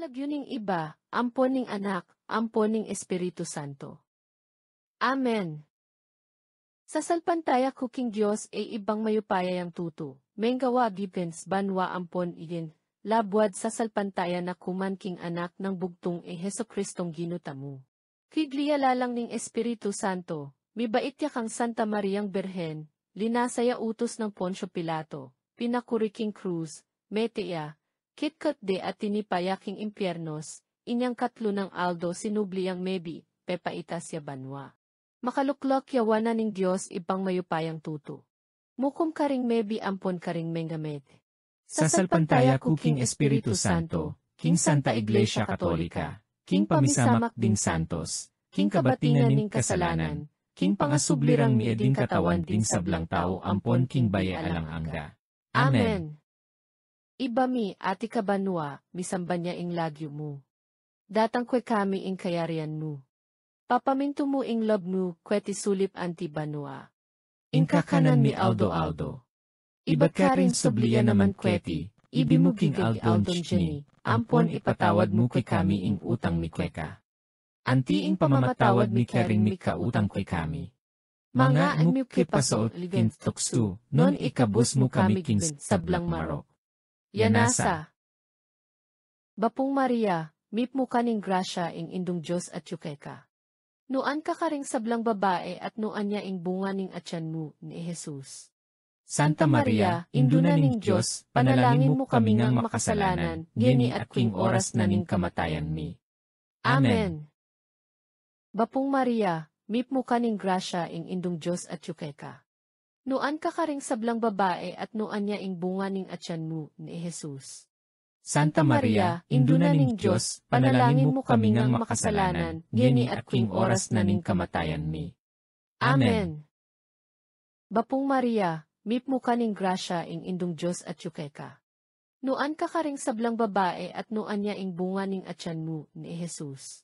Lagyuning iba, ampon ning anak, ampon ning Espiritu Santo. Amen. Sa salpantaya kuking Diyos ay ibang mayupaya yang tutu, menggawa gibens banwa ampon igin, labwad sa salpantaya na kuman king anak ng bugtong e Heso Kristong ginutamu. Kiglia lalang ning Espiritu Santo, mibait ya kang Santa Mariang Berhen, linasaya utos ng Poncio Pilato, pinakuriking cruz, metea, kitkat de at tinipayaking impyernos, inyang katlo ng aldo sinubliang mebi, pepaitas ya banwa. Makaluklok yawana ning Diyos ibang mayupayang tutu. Mukum karing mebi ampon karing mengamet. Sa salpantaya kuking Espiritu Santo, King Santa Iglesia Katolika, King Pamisamak ding Santos, King Kabatingan ning Kasalanan, King Pangasublirang mi eding katawan ding sablang tao ampon King Baye alang angga. Amen. Iba mi ati kabanwa, misamban niya ing lagyo mo. Datang kwe kami ing kayarian mo. Papaminto mo ing love mo, kweti sulip anti banwa. Ing kakanan mi aldo. Ibat ka rin subliya naman kweti, ibi mo king aldon jeni, ampon ipatawad mo kay kami ing utang mi kweka. Anti ing pamamatawad mi karing mi kautang kay kami. Mga mo kipasaot kin tuksu, non ikabus mo kami king sablang marok. Yanasa. Bapong Maria, mip mo kaning grasya ing indong Diyos at yukeka. Nuan ka karing sablang babae at nuan niya ing bunga ning atyan mo ni Jesus. Santa Maria, induna ning Diyos, panalangin mo kami ngang makasalanan, geni at king oras na ning kamatayan mi. Amen. Bapong Maria, mip mo kaning grasya ing indong Diyos at yukeka. Nuan ka karing sablang babae at nuan niya ing bunga ning atyan mo ni Jesus. Santa Maria, induna ning Diyos, panalangin mo kami ngang makasalanan, geni at king oras na ning kamatayan mi. Amen. Bapong Maria, mip mo kaning grasya ing indong Diyos at yukeka. Nuan ka karing sablang babae at nuan niya ing bunga ning atyan mo ni Jesus.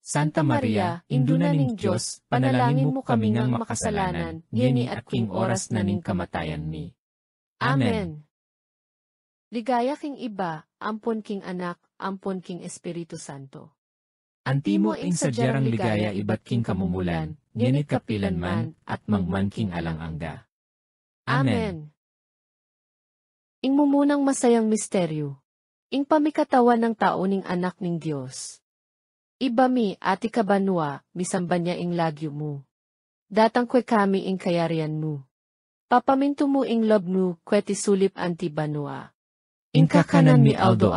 Santa Maria, induna ning Diyos, panalangin mo kami ngang makasalanan, geni at king oras na ning kamatayan mi. Amen. Ligaya king iba, ampon king anak, ampon king Espiritu Santo. Anti mo ing sadyarang ligaya ibat king kamumulan, geni kapilan man, at mangman king alang angga. Amen. Ing mumunang masayang misteryo. Ing pamikatawan ng tao ning anak ning Diyos. Iba mi ati kabanwa, misamban niya ing lagyo mo. Datang kwe kami ing kayarian mo. Papaminto mo ing love mo, kweti sulip anti banwa. Ing kakanan mi aldo.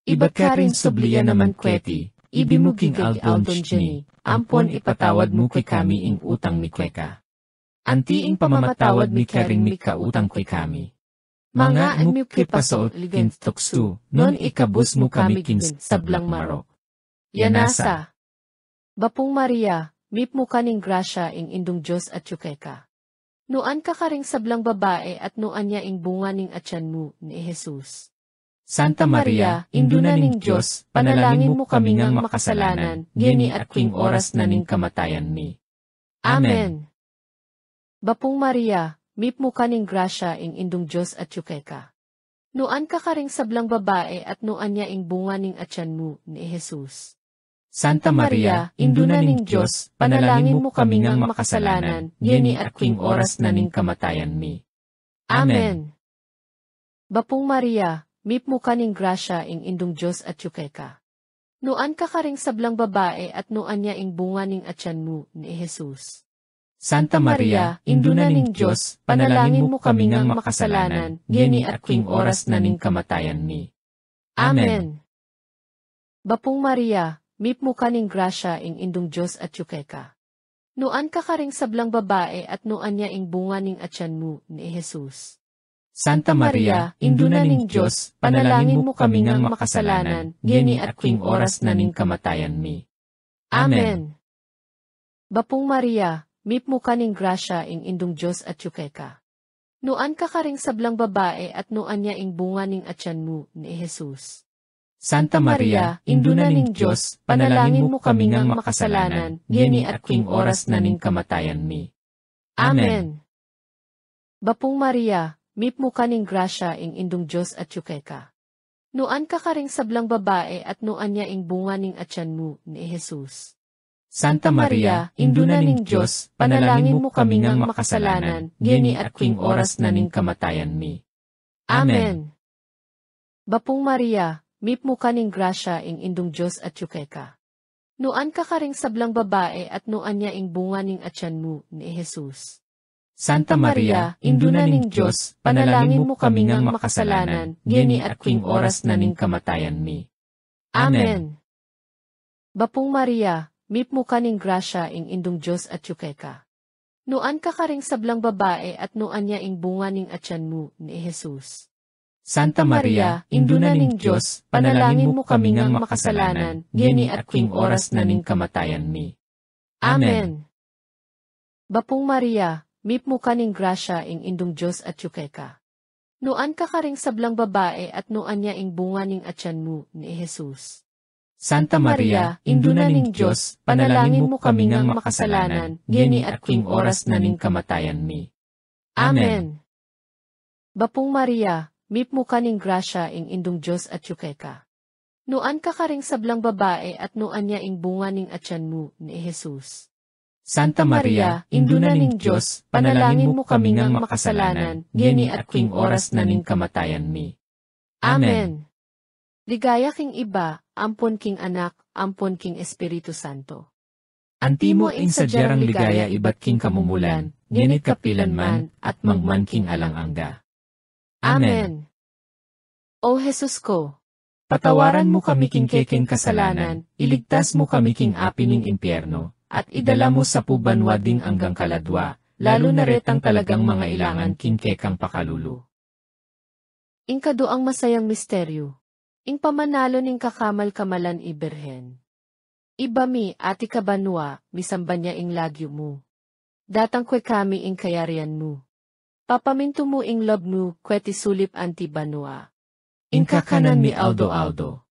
Ibat ka rin subliya naman kweti, ibi mo king aldon jeni, ampon ipatawad mo kay kami ing utang mi kweka. Anti ing pamamatawad mi karing mi kautang kay kami. Mga mo kipasaot kin tuksu, non ikabus mo kami king sablang marok. Yanasa. Bapong Maria, mip mo kaning grasya ing indong Diyos at yukeka. Nuan ka karing sablang babae at nuan niya ing bunga ning atyan mo ni Jesus. Santa Maria, induna ning Diyos, panalangin mo kami ngang makasalanan, geni at king oras na ning kamatayan mi. Amen. Bapong Maria, mip mo kaning grasya ing indong Diyos at yukeka. Nuan ka karing sablang babae at nuan niya ing bunga ning atyan mo ni Jesus. Santa Maria, induna ning Diyos, panalangin mo kami ngang makasalanan, geni at king oras na ning kamatayan mi. Amen. Bapong Maria, mip mo kaning grasya ing indong Diyos at yukeka. Nuan ka karing sablang babae at nuan niya ing bunga ning atyan mo ni Jesus. Santa Maria, induna ning Diyos, panalangin mo kami ngang makasalanan, geni at king oras na ning kamatayan mi. Amen. Bapong Maria, mip mo kaning grasya ing indong Diyos at yukeka. Nuan ka karing sablang babae at nuan niya ing bunga ning atyan mo ni Jesus. Santa Maria, induna ning Diyos, panalangin mo kami ngang makasalanan, geni at king oras na ning kamatayan mi. Amen. Bapong Maria, mip mo kaning grasya ing indong Diyos at yukeka. Nuan ka karing sablang babae at nuan niya ing bunga ning atyan mo ni Jesus. Santa Maria, induna ning Diyos, panalangin mo kami ngang makasalanan, geni at king oras na ning kamatayan mi. Amen. Bapong Maria, mip mo kaning grasya ing indong Diyos at yukeka. Nuan ka karing sablang babae at nuan niya ing bunga ning atyan mo, ni Jesus. Santa Maria, Induna ning Diyos, panalangin mo kami ngang makasalanan, geni at kwing oras na ning kamatayan mi. Amen. Bapong Maria, mip mo ka ning grasya ing indong Diyos at yukeka. Nuan ka karing sablang babae at nuan niya ing bunga ning atyan mo, ni Jesus. Santa Maria, Induna ning Diyos, panalangin mo kami ngang makasalanan, geni at kwing oras na ning kamatayan mi. Amen. Bapong Maria, mip mo ka ning grasya ing indong Diyos at yukeka. Nuan ka karing sablang babae at nuan niya ing bunga ning atyan mo, ni Jesus. Santa Maria, Induna ning Diyos, panalangin mo kami ngang makasalanan, geni at kwing oras na ning kamatayan mi. Amen. Bapong Maria, mip mo ka ning grasya ing indong Diyos at yukeka. Nuan ka karing sablang babae at nuan niya ing bunga ning atyan mo, ni Jesus. Santa Maria, Induna ning Diyos, panalangin mo kami ngang makasalanan, geni at kwing oras na ning kamatayan mi. Amen. Bapong Maria, mip mo ka ning grasya ing indong Diyos at yukeka. Nuan ka karing sablang babae at nuan niya ing bunga ning atyan mo, ni Jesus. Santa Maria, Induna ning Diyos, panalangin mo kami ngang makasalanan, geni at kwing oras na ning kamatayan mi. Amen. Ligaya king iba, ampon king anak, ampon king Espiritu Santo. Antimo ing sadyarang ligaya iba't king kamumulan, ngenit kapilan man, at mangman king alang-angga. Amen. O Jesus ko, Patawaran mo kami king keking kasalanan, iligtas mo kami king api ning impyerno, at idala mo sa pubanwa ding anggang kaladwa, lalo na retang talagang mga ilangan king kekang pakalulu. ing kaduang masayang misteryo, ing pamanalo ning kakamal-kamalan iberhen. Iba mi ati kabanwa, misamba niya ing lagyo mo. Datang kwe kami ing kayarian mo. Papaminto mo ing love mo, kweti sulip anti banwa. Ing kakanan mi aldo-aldo.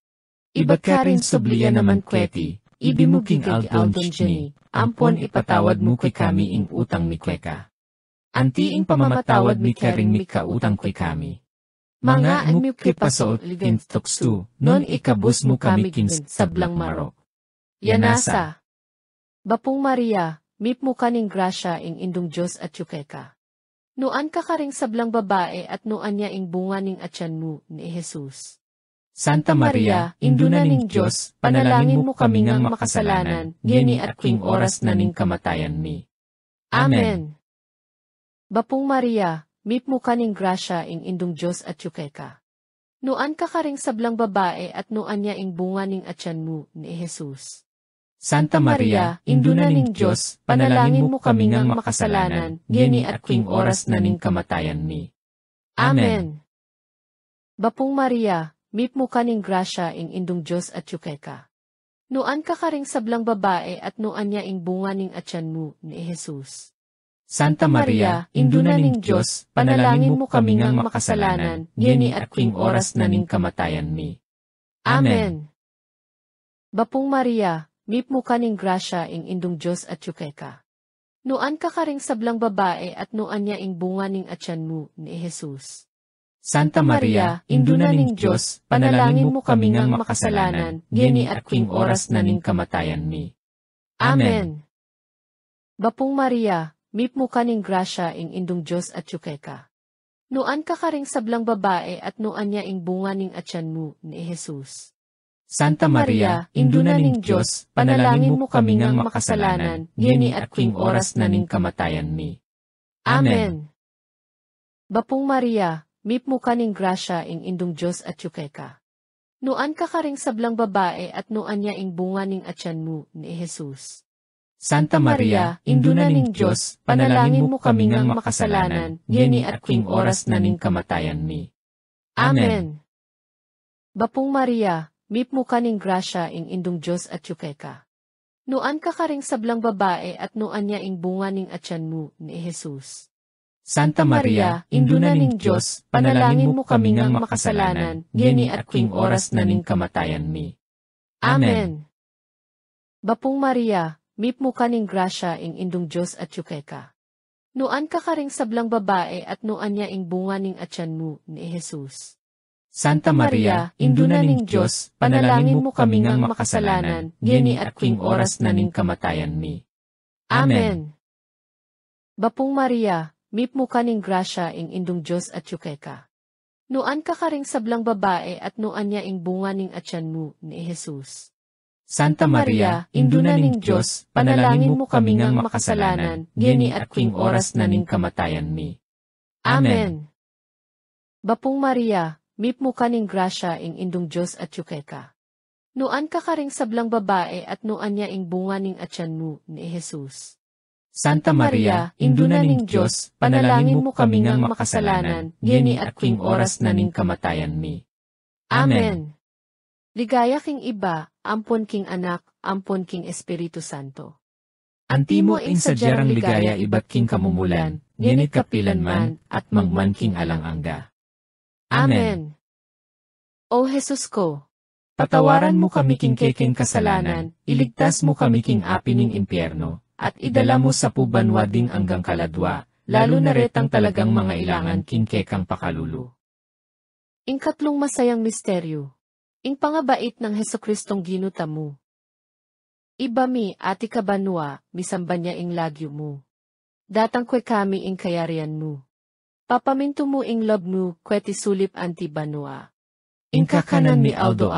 Iba't ka rin subliya naman kweti, ibimuging aldon ni, ampon ipatawad mo kay kami ing utang mi kweka. Anti ing pamamatawad mi karing mi kautang kay kami. Mga mi kipasoot ligin tukstu, non ikabus mo kami kin sablang marok. Yanasa. Bapong Maria, mip mo ka ning grasya ing indong Diyos at yukeka. Nuan ka karing sablang babae at nuan niya ing bunga ning atyan mo, ni Jesus. Santa Maria, Induna ning Diyos, panalangin mo kami ngang makasalanan, geni at kwing oras na ning kamatayan mi. Amen. Bapong Maria, mip mo ka ning grasya ing indong Diyos at yukeka. Nuan ka karing sablang babae at nuan niya ing bunga ning atyan mo, ni Jesus. Santa Maria, Induna ning Diyos, panalangin mo kami ngang makasalanan, geni at kwing oras na ning kamatayan mi. Amen. Bapong Maria, mip mo ka ning grasya ing indong Diyos at yukeka. Nuan ka karing sablang babae at nuan niya ing bunga ning atyan mo, ni Jesus. Santa Maria, Induna ning Diyos, panalangin mo kami ngang makasalanan, geni at kwing oras na ning kamatayan mi. Amen. Bapong Maria, mip mo ka ning grasya ing indong Diyos at yukeka. Nuan ka karing sablang babae at nuan niya ing bunga ning atyan mo, ni Jesus. Santa Maria, Induna ning Diyos, panalangin mo kami ngang makasalanan, geni at kwing oras na ning kamatayan mi. Amen. Bapong Maria, mip mo ka ning grasya ing indong Diyos at yukeka. Nuan ka karing sablang babae at nuan niya ing bunga ning atyan mo, ni Jesus. Santa Maria, Induna ning Diyos, panalangin mo kami ngang makasalanan, geni at kwing oras na ning kamatayan mi. Amen. Bapong Maria, mip mo ka ning grasya ing indong Diyos at yukeka. Nuan ka karing sablang babae at nuan niya ing bunga ning atyan mo, ni Jesus. Santa Maria, Induna ning Diyos, panalangin mo kami ngang makasalanan, geni at kwing oras na ning kamatayan mi. Amen. Bapong Maria, mip mo ka ning grasya ing indong Diyos at yukeka. Nuan ka karing sablang babae at nuan niya ing bunga ning atyan mo, ni Jesus. Santa Maria, Induna ning Diyos, panalangin mo kami ngang makasalanan, geni at kwing oras na ning kamatayan mi. Amen. Bapong Maria, mip mo ka ning grasya ing indong Diyos at yukeka. Nuan ka karing sablang babae at nuan niya ing bunga ning atyan mo, ni Jesus. Santa Maria, Induna ning Diyos, panalangin mo kami ngang makasalanan, geni at king oras na ning kamatayan mi. Amen. Bapong Maria, mip mo kaning grasya ing indong Diyos at yukeka. Nuan ka karing sablang babae at nuan niya ing bunga ning atyan mo ni Jesus. Santa Maria, Induna ning Diyos, panalangin mo kami ngang makasalanan, geni at king oras na ning kamatayan mi. Amen. Bapong Maria, mip mo kaning grasya ing indong Diyos at yukeka. Nuan ka karing sablang babae at nuan niya ing bunga ning atyan mo ni Jesus. Santa Maria, Induna ning Diyos, panalangin mo kami ngang makasalanan, geni at king oras na ning kamatayan mi. Amen. Ligaya king iba, ampon king anak, ampon king Espiritu Santo. Antimo ing sadyarang ligaya iba't king kamumulan, ngenit kapilanman, at mangman king alang-angga. Amen. O Jesus ko, Patawaran mo kami king keking kasalanan, iligtas mo kami king api ning impyerno, at idala mo sa pubanwa ding anggang kaladwa, lalo na retang talagang mga ilangan king kekang pakalulu. Ing katlong masayang misteryo, ing pangabait ng Hesukristong ginuta mo. Iba mi ati kabanwa, misamba niya ing lagyo mo. Datang kwe kami ing kayarian mo. Papaminto mo ing love mo, kweti sulip anti banwa. Ing kakanan mi Aldo.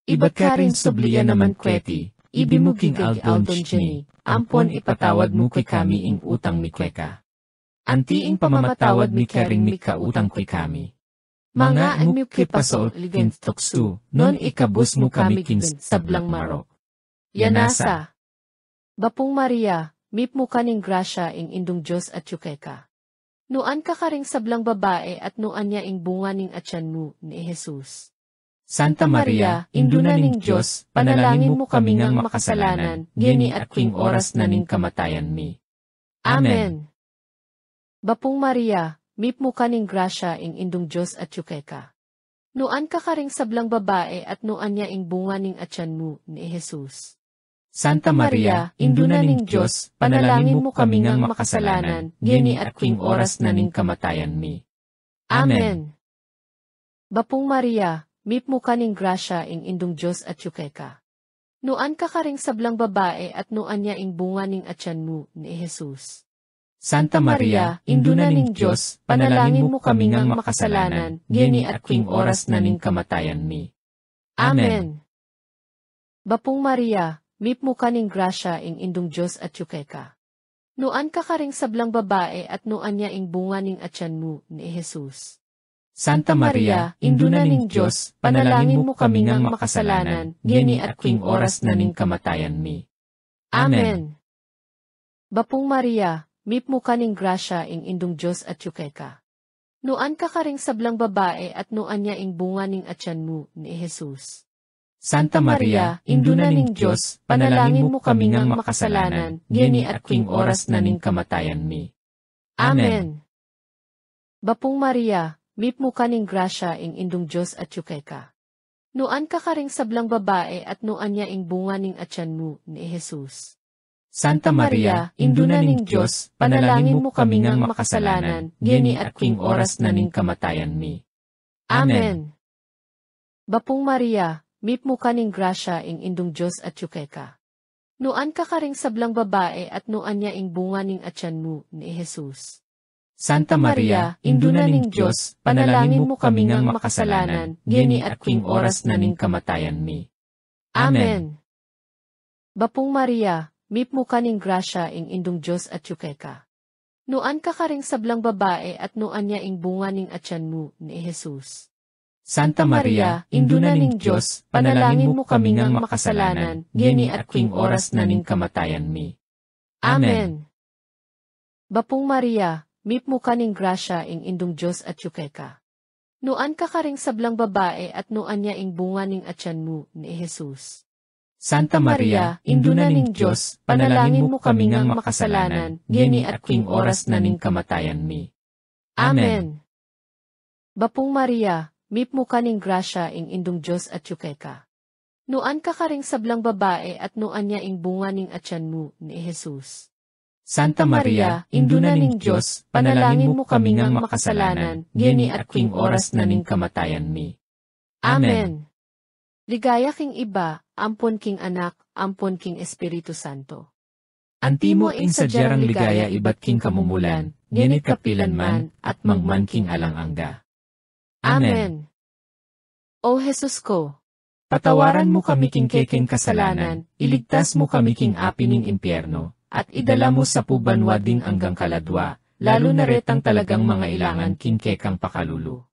Iba't ka rin subliya naman kweti, ibi mo king Aldon Jenny, ampon ipatawad mo kay kami ing utang mi kweka. Anti ing pamamatawad mi karing mi kautang kay kami. Mga mo kay pasaol ligin tuksu, non ikabus mo kami king sablang marok. Yanasa. Bapong Maria, mip mo kaning grasya ing indong Diyos at yukeka. Nuan ka karing sablang babae at nuan niya ing bunga ning atyan mo ni Jesus. Santa Maria, Induna ning Diyos, panalangin mo kami ngang makasalanan, geni at king oras na ning kamatayan mi. Amen. Bapong Maria, mip mo kaning grasya ing indong Diyos at yukeka. Nuan ka karing sablang babae at nuan niya ing bunga ning atyan mo ni Jesus. Santa Maria, Induna ning Diyos, panalangin mo kami ngang makasalanan, geni at king oras na ning kamatayan mi. Amen. Bapong Maria, mip mo kaning grasya ing indong Diyos at yukeka. Nuan ka karing sablang babae at nuan niya ing bunga ning atyan mo ni Jesus. Santa Maria, Induna ning Diyos, panalangin mo kami ngang makasalanan, geni at king oras na ning kamatayan mi. Amen. Bapong Maria, mip mo kaning grasya ing indong Diyos at yukeka. Nuan ka karing sablang babae at nuan niya ing bunga ning atyan mo ni Jesus. Santa Maria, Induna ning Diyos, panalangin mo kami ngang makasalanan, geni at king oras na ning kamatayan mi. Amen. Bapong Maria, mip mo kaning grasya ing indong Diyos at yukeka. Nuan ka karing sablang babae at nuan niya ing bunga ning atyan mo ni Jesus. Santa Maria, Induna ning Diyos, panalangin mo kami ngang makasalanan, geni at king oras na ning kamatayan mi. Amen. Bapong Maria, mip mo kaning grasya ing indong Diyos at yukeka. Nuan ka karing sablang babae at nuan niya ing bunga ning atyan mo ni Jesus. Santa Maria, Induna ning Diyos, panalangin mo kami ngang makasalanan, geni at king oras na ning kamatayan mi. Amen. Bapong Maria, mip mo kaning grasya ing indong Diyos at yukeka. Nuan ka karing sablang babae at nuan niya ing bunga ning atyan mo ni Jesus. Santa Maria, Induna ning Diyos, panalangin mo kami ngang makasalanan, geni at king oras na ning kamatayan mi. Amen. Bapong Maria, mip mo kaning grasya ing indong Diyos at yukeka. Nuan ka karing sablang babae at nuan niya ing bunga ning atyan mo ni Jesus. Santa Maria, Induna ning Diyos, panalangin mo kami ngang makasalanan, geni at king oras na ning kamatayan mi. Amen. Bapong Maria, mip mo kaning grasya ing indong Diyos at yukeka. Nuan ka karing sablang babae at nuan niya ing bunga ning atyan mo ni Jesus. Santa Maria, Induna ning Diyos, panalangin mo kami ngang makasalanan, geni at king oras na ning kamatayan mi. Amen. Bapong Maria, mip mo kaning grasya ing indong Diyos at yukeka. Nuan ka karing sablang babae at nuan niya ing bunga ning atyan mo ni Jesus. Santa Maria, Induna ning Diyos, panalangin mo kami ngang makasalanan, ngeni at king oras na ning kamatayan mi. Amen. Ligaya king iba, ampon king anak, ampon king Espiritu Santo. Antimo ing sadyarang ligaya iba't king kamumulan, ngenit kapilan man, at mangman king alang angga. Amen. O Jesus ko, Patawaran mo kami king keking kasalanan, iligtas mo kami king api ning impyerno, at idala mo sa pubanwa ding anggang kaladwa, lalo na retang talagang mga ilangan king kekang pakalulu.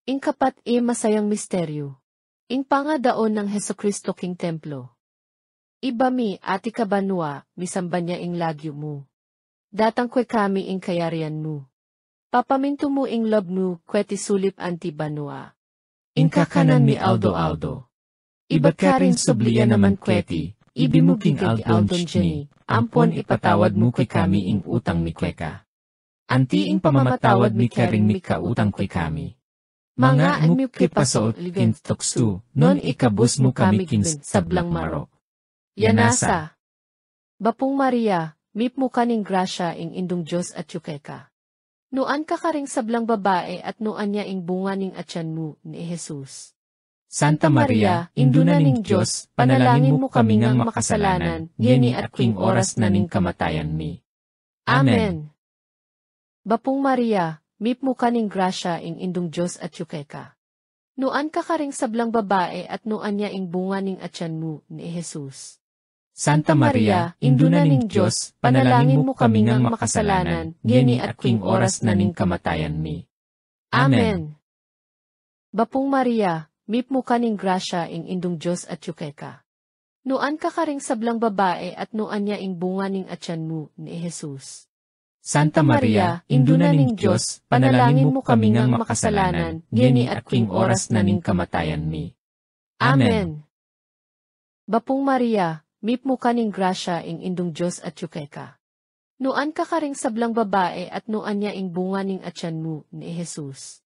ing kapat masayang misteryo. Ing pangadaon ng Hesukristo king templo. Ibami ati kabanwa, misamba niya ing lagyo mo. Datang kwe kami ing kayarian mo. Papaminto mo ing love mo, kweti sulip anti banwa. Ing kakanan mi Aldo. Iba't ka rin subliya naman kweti, ibimuging Aldon ni, ampon ipatawad mo kay kami ing utang mi kweka. Anti ing pamamatawad mi karing mi kautang kay kami. Mga ang mi kipaso kin tukstu, non ikabus mo kami kin sablang maro. Yanasa. Bapong Maria, mip mo kaning grasya ing indong Diyos at yukeka. Nuan ka karing sablang babae at nuan niya ing bunga ning atyan mo ni Jesus. Santa Maria, Induna ning Diyos, panalangin mo kami ngang makasalanan, ngeni at king oras na ning kamatayan mi. Amen. Bapong Maria, mip mo kaning grasya ing indong Diyos at yukeka. Nuan ka karing sablang babae at nuan niya ing bunga ning atyan mo ni Jesus. Santa Maria, Induna ning Diyos, panalangin mo kami ngang makasalanan, ngeni at king oras na ning kamatayan mi. Amen. Bapong Maria, mip mo kaning grasya ing indong Diyos at yukeka. Nuan ka karing sablang babae at nuan niya ing bunga ning atyan mo ni Jesus. Santa Maria, Induna ning Diyos, panalangin mo kami ngang makasalanan, ngeni at king oras na ning kamatayan mi. Amen. Bapong Maria, mip mo kaning grasya ing indong Diyos at yukeka. Nuan ka karing sablang babae at nuan niya ing bunga ning atyan mo ni Jesus.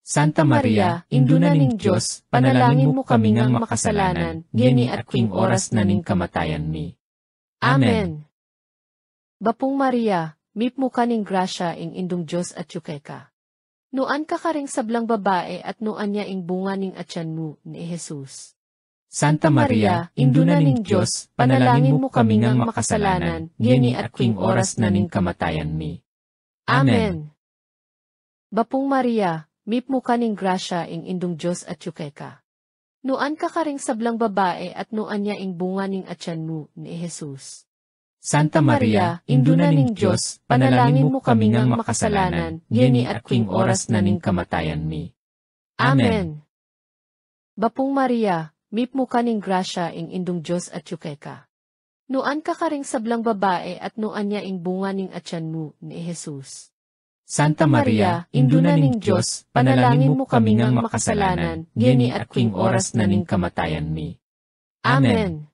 Santa Maria, Induna ning Diyos, panalangin mo kami ngang makasalanan, ngeni at king oras na ning kamatayan mi. Amen. Bapong Maria, mip mo kaning grasya ing indong Diyos at yukeka. Nuan ka karing sablang babae at nuan niya ing bunga ning atyan mo ni Jesus. Santa Maria, Induna ning Diyos, panalangin mo kami ngang makasalanan, ngeni at king oras na ning kamatayan mi. Amen. Bapong Maria, mip mo kaning grasya ing indong Diyos at yukeka. Nuan ka karing sablang babae at nuan niya ing bunga ning atyan mo ni Jesus. Santa Maria, Induna ning Diyos, panalangin mo kami ngang makasalanan, ngeni at king oras na ning kamatayan mi. Amen. Bapong Maria, mip mo kaning grasya ing indong Diyos at yukeka. Nuan ka karing sablang babae at nuan niya ing bunga ning atyan mo ni Jesus. Santa Maria, Induna ning Diyos, panalangin mo kami ngang makasalanan, ngeni at king oras na ning kamatayan mi. Amen.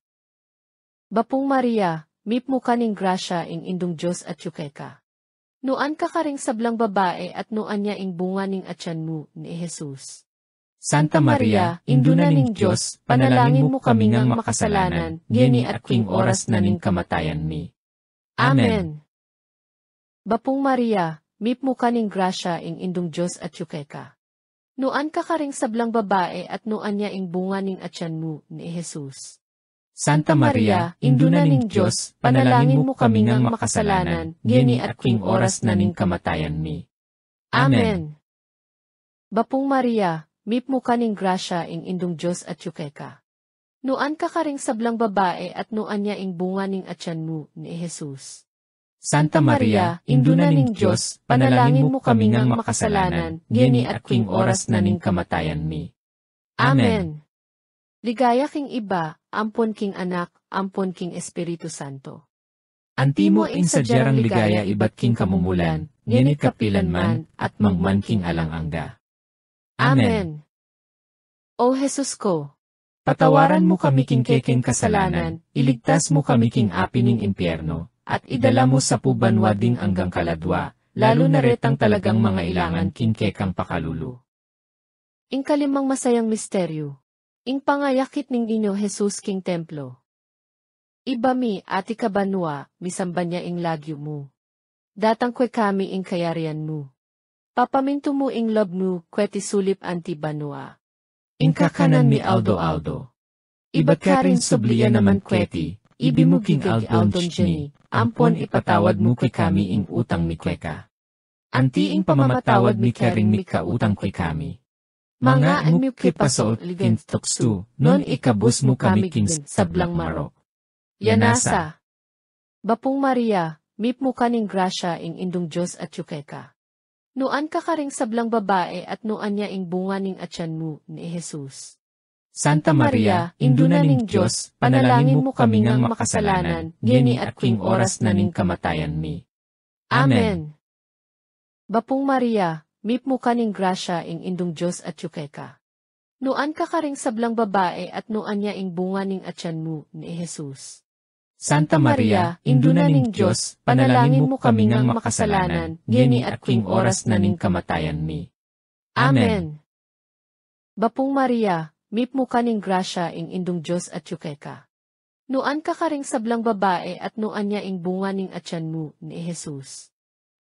Bapong Maria, mip mo kaning grasya ing indong Diyos at yukeka. Nuan ka karing sablang babae at nuan niya ing bunga ning atyan mo ni Jesus. Santa Maria, Induna ning Diyos, panalangin mo kami ngang makasalanan, ngeni at king oras na ning kamatayan mi. Amen. Bapong Maria, mip mo kaning grasya ing indong Diyos at yukeka. Nuan ka karing sablang babae at nuan niya ing bunga ning atyan mo ni Jesus. Santa Maria, Induna ning Diyos, panalangin mo kami ngang makasalanan, ngeni at king oras na ning kamatayan mi. Amen. Bapong Maria, mip mo kaning grasya ing indong Diyos at yukeka. Nuan ka karing sablang babae at nuan niya ing bunga ning atyan mo ni Jesus. Santa Maria, Induna ning Diyos, panalangin mo kami ngang makasalanan, ngeni at king oras na ning kamatayan mi. Amen. Ligaya king iba, ampon king anak, ampon king Espiritu Santo. Antimo ing sadyarang ligaya iba't king kamumulan, ngeni kapilan man, at mangman king alang angga. Amen. O Jesus ko, Patawaran mo kami king keking kasalanan, iligtas mo kami king api ning impyerno, at idala mo sa pubanwa ding anggang kaladwa, lalo na retang talagang mga ilangan king kekang pakalulu. ing kalimang masayang misteryo. Ing pangayakit ning inyo Jesus king templo. Ibami ati kabanwa, misamba niya ing lagyo mo. Datang kwe kami ing kayarian mo. Papaminto mo ing love mo, kweti sulip anti banwa. Ing kakanan mi Aldo. Iba't ka rin subliya naman kweti, ibimuging Aldon Jenny, ampon ipatawad mo kay kami ing utang mi kweka. Anti ing pamamatawad mi karing mi kautang kay kami. Mga anmi kipaso ligin tukstu, non ikabus mo kami king sablang maro. Yanasa. Bapong Maria, mip mo kaning grasya ing indong Diyos at yukeka. Nuan ka karing sablang babae at nuan niya ing bunga ning atyan mo ni Jesus. Santa Maria, induna ning Diyos, panalangin mo kami ngang makasalanan, gini at kwing oras na ning kamatayan mi. Amen. Bapong Maria, mip mo kaning grasya ing indong Diyos at yukeka. Nuan ka karing sablang babae at nuan niya ing bunga ning atyan mo ni Jesus. Santa Maria, induna ning Diyos, panalangin mo kami ngang makasalanan, gini at kwing oras na ning kamatayan mi. Amen. Bapong Maria, mip mo kaning grasya ing indong Diyos at yukeka. Nuan ka karing sablang babae at nuan niya ing bunga ning atyan mo ni Jesus.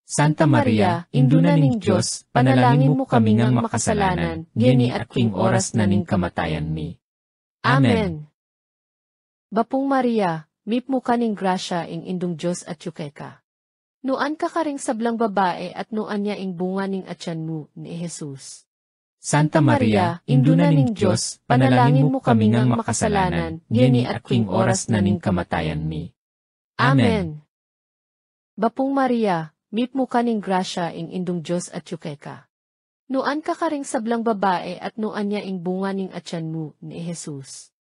Santa Maria, induna ning Diyos, panalangin mo kami ngang makasalanan, gini at kwing oras na ning kamatayan mi. Amen. Bapong Maria, mip mo kaning grasya ing indong Diyos at yukeka. Nuan ka karing sablang babae at nuan niya ing bunga ning atyan mo ni Jesus. Santa Maria, induna ning Diyos, panalangin mo kami ngang makasalanan, gini at kwing oras na ning kamatayan mi. Amen. Bapong Maria, mip mo kaning grasya ing indong Diyos at yukeka. Nuan ka karing sablang babae at nuan niya ing bunga ning atyan mo ni Jesus.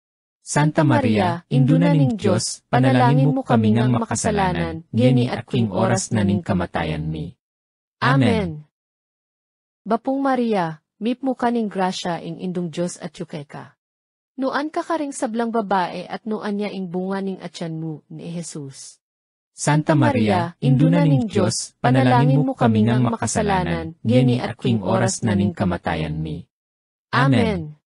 Santa Maria, induna ning Diyos, panalangin mo kami ngang makasalanan, gini at kwing oras na ning kamatayan mi. Amen. Bapong Maria, mip mo kaning grasya ing indong Diyos at yukeka. Nuan ka karing sablang babae at nuan niya ing bunga ning atyan mo ni Jesus. Santa Maria, induna ning Diyos, panalangin mo kami ngang makasalanan, gini at kwing oras na ning kamatayan mi. Amen.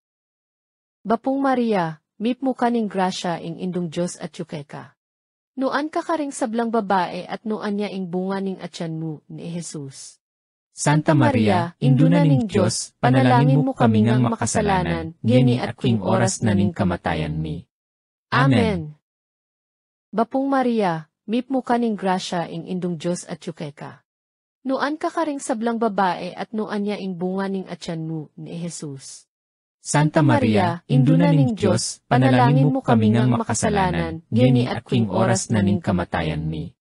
Bapong Maria, mip mo kaning grasya ing indong Diyos at yukeka. Nuan ka karing sablang babae at nuan niya ing bunga ning atyan mo ni Jesus. Santa Maria, induna ning Diyos, panalangin mo kami ngang makasalanan, gini at kwing oras na ning kamatayan mi. Amen. Bapong Maria, mip mo kaning grasya ing indong Diyos at yukeka. Nuan ka karing sablang babae at nuan niya ing bunga ning atyan mo ni Jesus. Santa Maria, induna ning Diyos, panalangin mo kami ngang makasalanan, gini at kwing oras na ning kamatayan mi.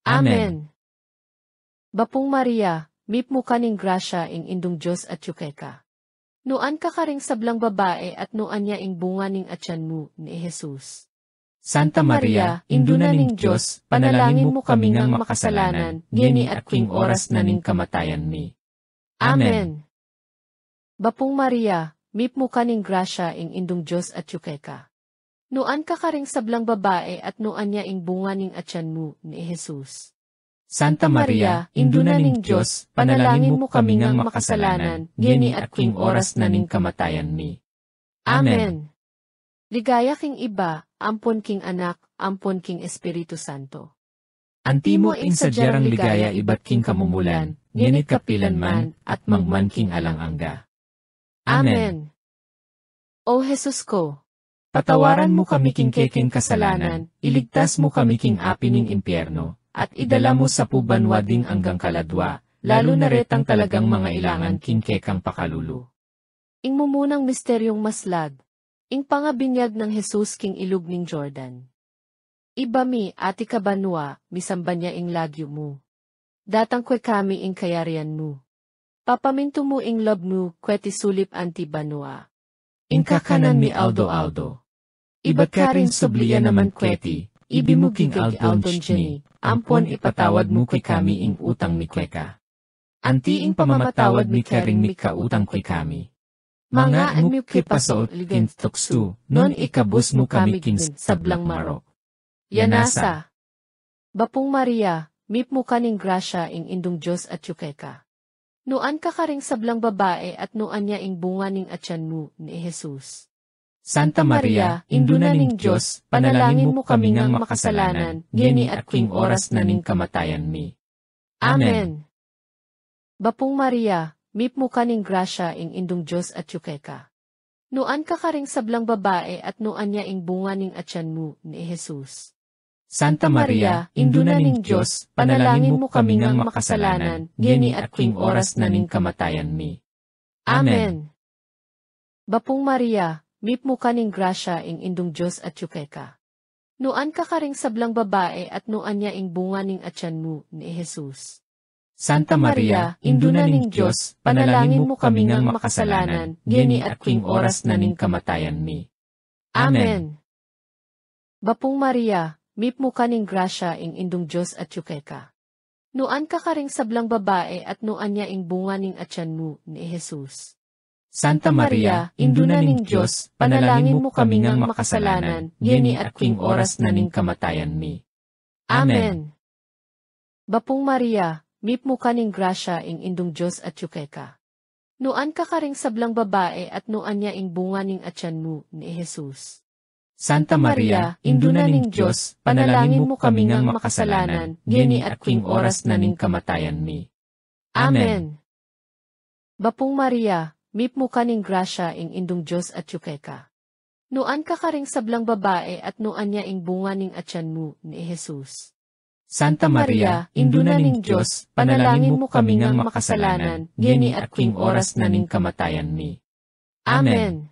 Amen. Bapong Maria, mip mo kaning grasya ing indong Diyos at yukeka. Nuan ka karing sablang babae at nuan niya ing bunga ning atyan mo ni Jesus. Santa Maria, induna ning Diyos, panalangin mo kami ngang makasalanan, gini at kwing oras na ning kamatayan mi. Amen. Bapong Maria, mip mo kaning grasya ing indong Diyos at yukeka. Nuan ka karing sablang babae at nuan niya ing bunga ning atyan mo ni Jesus. Santa Maria, induna ning Diyos, panalangin mo kami ngang makasalanan, gini at kwing oras na ning kamatayan mi. Amen. Ligaya king iba, ampon king anak, ampon king Espiritu Santo. Antimo ing sadyarang ligaya iba't king kamumulan, nginit kapilan man, at mangman king alang-angga. Amen. O Jesus ko, Patawaran mo kami king keking kasalanan, iligtas mo kami king api ning impyerno, at idala mo sa pubanwa ding anggang kaladwa, lalo na retang talagang mga ilangan king kekang pakalulu. ing mumunang misteryong maslag, ing pangabinyag ng Jesus king ilog ning Jordan. Ibami ati kabanwa, misamba niya ing lagyo mo. Datang kwe kami ing kayarian mo. Papaminto mo ing love mo, kweti sulip anti banwa. Ing kakanan mi Aldo. Iba't ka rin subliya naman kweti, ibimuging Aldon Jenny, ampon ipatawad mo kay kami ing utang mi kweka. Anti ing pamamatawad mi karing mi kautang kay kami. Mga anmi kipaso ligin tuksu, non ikabus mo kami king sablang maro. Yanasa. Bapong Maria, mip mo kaning grasya ing indong Diyos at yukeka. Nuan ka karing sablang babae at nuan niya ing bunga ning atyan mo ni Jesus. Santa Maria, Induna ning Diyos, panalangin mo kami ngang makasalanan, geni at kwing oras na ning kamatayan mi. Amen. Bapong Maria, mip mo kaning grasya ing indong Diyos at yukeka. Nuan ka karing sablang babae at nuan niya ing bunga ning atyan mo ni Jesus. Santa Maria, Induna ning Diyos, panalangin mo kami ngang makasalanan, geni at kwing oras na ning kamatayan mi. Amen. Bapong Maria, mip mo kaning grasya ing indong Diyos at yukeka. Nuan ka karing sablang babae at nuan niya ing bunga ning atyan mo ni Jesus. Santa Maria, Induna ning Diyos, panalangin mo kami ngang makasalanan, geni at kwing oras na ning kamatayan mi. Amen. Bapong Maria, mip mo kaning grasya ing indong Diyos at yukeka. Nuan ka karing sablang babae at nuan niya ing bunga ning atyan mo ni Jesus. Santa Maria, Induna ning Diyos, panalangin mo kami ngang makasalanan, geni at kwing oras na ning kamatayan mi. Amen. Bapong Maria, mip mo kaning grasya ing indong Diyos at yukeka. Nuan ka karing sablang babae at nuan niya ing bunga ning atyan mo ni Jesus. Santa Maria, Induna ning Diyos, panalangin mo kami ngang makasalanan, geni at kwing oras na ning kamatayan mi. Amen. Bapong Maria, mip mo kaning grasya ing indong Diyos at yukeka. Nuan ka karing sablang babae at nuan niya ing bunga ning atyan mo ni Jesus. Santa Maria, Induna ning Diyos, panalangin mo kami ngang makasalanan, geni at kwing oras na ning kamatayan mi. Amen.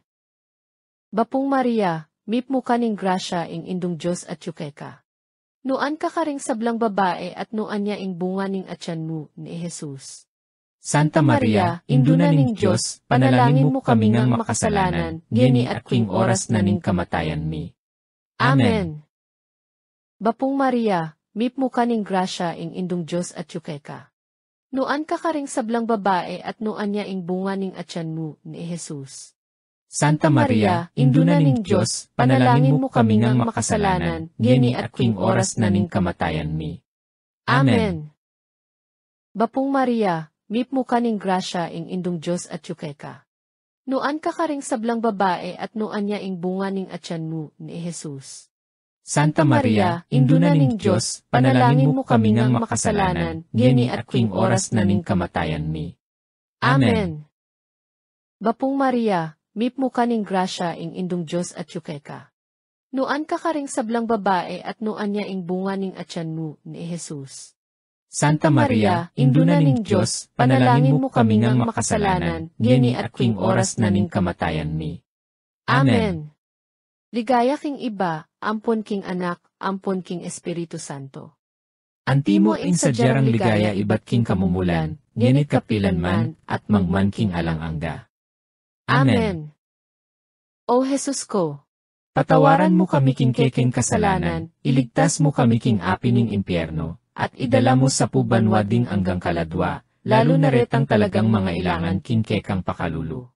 Bapong Maria, mip mo kaning grasya ing indong Diyos at yukeka. Nuan ka karing sablang babae at nuan niya ing bunga ning atyan mo ni Jesus. Santa Maria, Induna ning Diyos, panalangin mo kami ngang makasalanan, geni at kwing oras na ning kamatayan mi. Amen. Bapong Maria, mip mo kaning grasya ing indong Diyos at yukeka. Nuan ka karing sablang babae at nuan niya ing bunga ning atyan mo ni Jesus. Santa Maria, Induna ning Diyos, panalangin mo kami ngang makasalanan, geni at kwing oras na ning kamatayan mi. Amen. Bapong Maria, mip mo kaning grasya ing indong Diyos at yukeka. Nuan ka karing sablang babae at nuan niya ing bunga ning atyan mo ni Jesus. Santa Maria, Induna ning Diyos, panalangin mo kami ngang makasalanan, geni at kwing oras na ning kamatayan mi. Amen. Bapong Maria, mip mo kaning grasya ing indong Diyos at yukeka. Nuan ka karing sablang babae at nuan niya ing bunga ning atyan mo ni Jesus. Santa Maria, Induna ning Diyos, panalangin mo kami ngang makasalanan, geni at kwing oras na ning kamatayan mi. Amen. Ligaya king iba, ampon king anak, ampon king Espiritu Santo. Antimo ing sadyarang ligaya iba't king kamumulan, ngenit kapilan man, at mangman king alang angga. Amen. O Jesus ko, Patawaran mo kami king keking kasalanan, iligtas mo kami king api ning impyerno, at idala mo sa pubanwa ding anggang kaladwa, lalo na retang talagang mga ilangan king kekang pakalulu.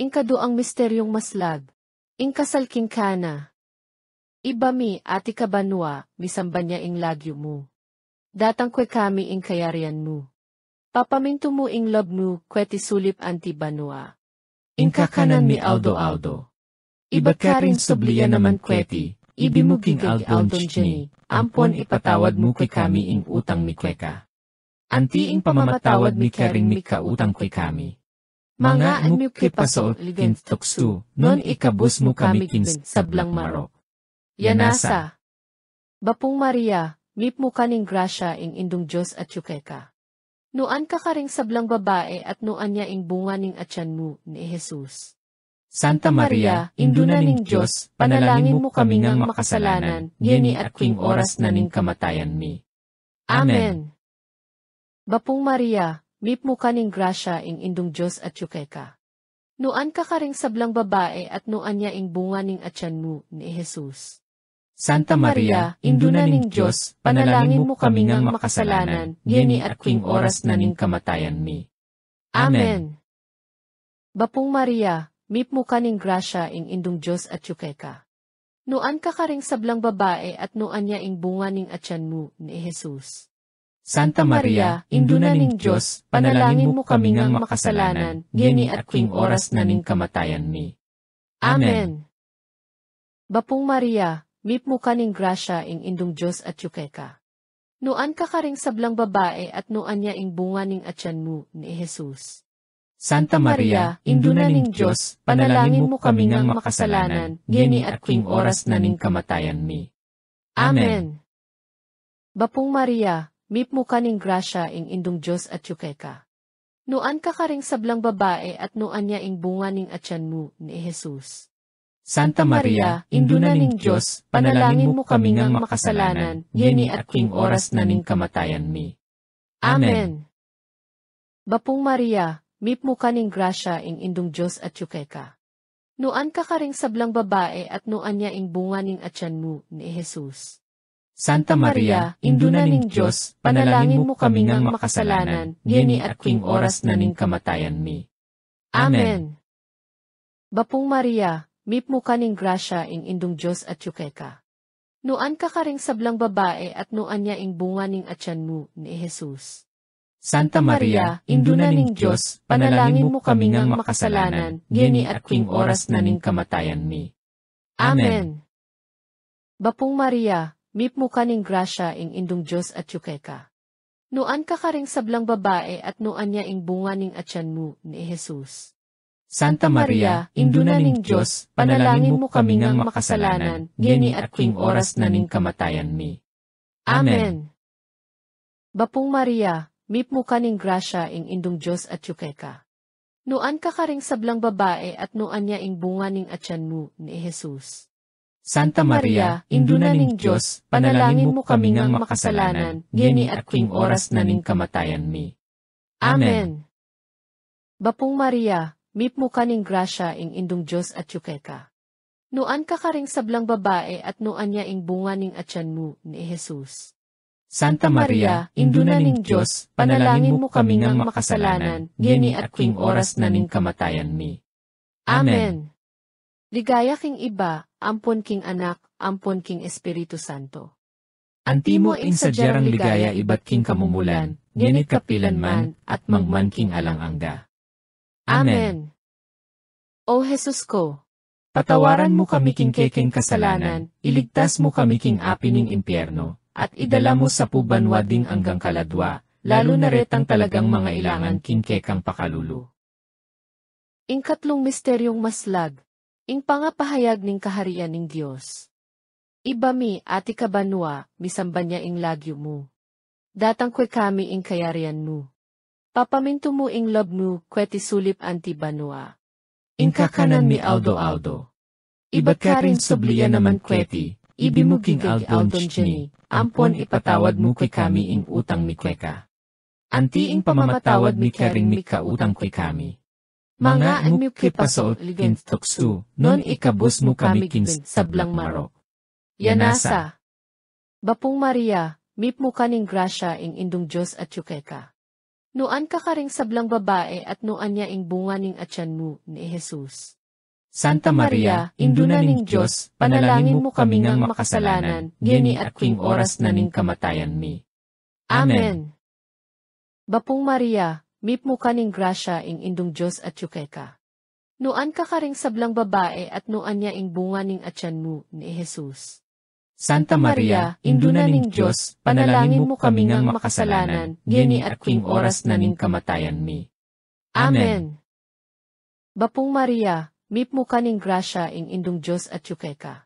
Ingkado ang misteryong maslag, ingkasal king kana. Iba mi ati kabanwa, misamba niya ing lagyo mo. Datang kwe kami ing kayarian mo. Papaminto mo ing love mo, kweti sulip anti banwa. Ingkakanan mi aldo-aldo. Iba't ka rin subliya naman kweti, ibimuging aldon jni, ampon ipatawad mo kay kami ing utang mi kweka. Anti ing pamamatawad mi karing mi kautang kay kami. Mga anmi kay paso ligin tuksu, non ikabus mo kami kin sablang marok. Yanasa. Bapong Maria, mip mo kaning grasya ing indong Diyos at yukeka. Nuan ka karing sablang babae at nuan niya ing bunga ning atyan mo ni Jesus. Santa Maria, Induna ning Diyos, panalangin mo kami ngang makasalanan, geni at kwing oras na ning kamatayan mi. Amen. Bapong Maria, mip mo kaning grasya ing indong Diyos at yukeka. Nuan ka karing sablang babae at nuan niya ing bunga ning atyan mo ni Jesus. Santa Maria, Induna ning Diyos, panalangin mo kami ngang makasalanan, geni at kwing oras na ning kamatayan mi. Amen. Bapong Maria, mip mo kaning grasya ing indong Diyos at yukeka. Nuan ka karing sablang babae at nuan niya ing bunga ning atyan mo ni Jesus. Santa Maria, Induna ning Diyos, panalangin mo kami ngang makasalanan, geni at kwing oras na ning kamatayan mi. Amen. Bapong Maria, mip mo kaning grasya ing indong Diyos at yukeka. Nuan ka karing sablang babae at nuan niya ing bunga ning atyan mo ni Jesus. Santa Maria, induna ning Diyos, panalangin mo kami ngang makasalanan, gini at king oras na ning kamatayan mi. Amen. Bapong Maria, mip mo kaning grasya ing indong Diyos at yukeka. Nuan ka karing sablang babae at nuan niya ing bunga ning atyan mo ni Jesus. Santa Maria, induna ning Diyos, panalangin mo kami ngang makasalanan, gini at king oras na ning kamatayan mi. Amen. Bapong Maria, mip mo kaning grasya ing indong Diyos at yukeka. Nuan ka karing sablang babae at nuan niya ing bunga ning atyan mo ni Jesus. Santa Maria, induna ning Diyos, panalangin mo kami ngang makasalanan, gini at king oras na ning kamatayan mi. Amen. Bapong Maria, mip mo kaning grasya ing indong Diyos at yukeka. Nuan ka karing sablang babae at nuan niya ing bunga ning atyan mo ni Jesus. Santa Maria, induna ning Diyos, panalangin mo kami ngang makasalanan, gini at king oras na ning kamatayan mi. Amen. Bapong Maria, mip mo kaning grasya ing indong Diyos at yukeka. Nuan ka karing sablang babae at nuan niya ing bunga ning atyan mo ni Jesus. Santa Maria, induna ning Diyos, panalangin mo kami ngang makasalanan, gini at king oras na ning kamatayan mi. Amen. Bapong Maria, mip mo kaning grasya ing indong Diyos at yukeka. Nuan ka karing sablang babae at nuan niya ing bunga ning atyan mo ni Jesus. Santa Maria, induna ning Diyos, panalangin mo kami ngang makasalanan, gini at king oras na ning kamatayan mi. Amen. Bapong Maria, mip mo kaning grasya ing indong Diyos at yukeka. Nuan ka karing sablang babae at nuan niya ing bunga ning atyan mo ni Jesus. Santa Maria, induna ning Diyos, panalangin mo kami ngang makasalanan, gini at king oras na ning kamatayan mi. Amen. Ligaya king iba, ampon king anak, ampon king Espiritu Santo. Antimo ing sadyarang ligaya iba't king kamumulan, ginit kapilan man, at mangman king alang angga. Amen. O Jesus ko, Patawaran mo kami king keking kasalanan, iligtas mo kami king api ning impyerno, at idala mo sa pubanwading anggang kaladwa, lalo na retang talagang mga ilangan king kekang pakalulu. Ing katlong misteryong maslag, ing pangapahayag ning kaharian ning Dios. Iba mi ati kabanwa, misamban niya ing lagyo mo. Datang kwe kami ing kayarian mo. Papaminto mo ing love mo, kweti sulip anti banwa. Ing kakanan mi aldo. Iba't ka rin subliya naman kweti, ibi mo king aldon ni, ampon ipatawad mo kay kami ing utang mi kweka. Anti ing pamamatawad mi karing mi kautang kay kami. Mga mo kipaso ligin tuksu, non ikabos mo kami kin sablang marok. Yanasa. Bapong Maria, mip mo kaning grasya ing indong Diyos at yukeka. Nuan ka karing sablang babae at nuan niya ing bunga ning atyan mo ni Jesus. Santa Maria, induna ning Diyos, panalangin mo kami ngang makasalanan, gini at king oras na ning kamatayan mi. Amen. Bapong Maria, mip mo kaning grasya ing indong Diyos at yukeka. Nuan ka karing sablang babae at nuan niya ing bunga ning atyan mo ni Jesus. Santa Maria, induna ning Diyos, panalangin mo kami ngang makasalanan, gini at king oras na ning kamatayan mi. Amen. Bapong Maria, mip mo kaning grasya ing indong Diyos at yukeka.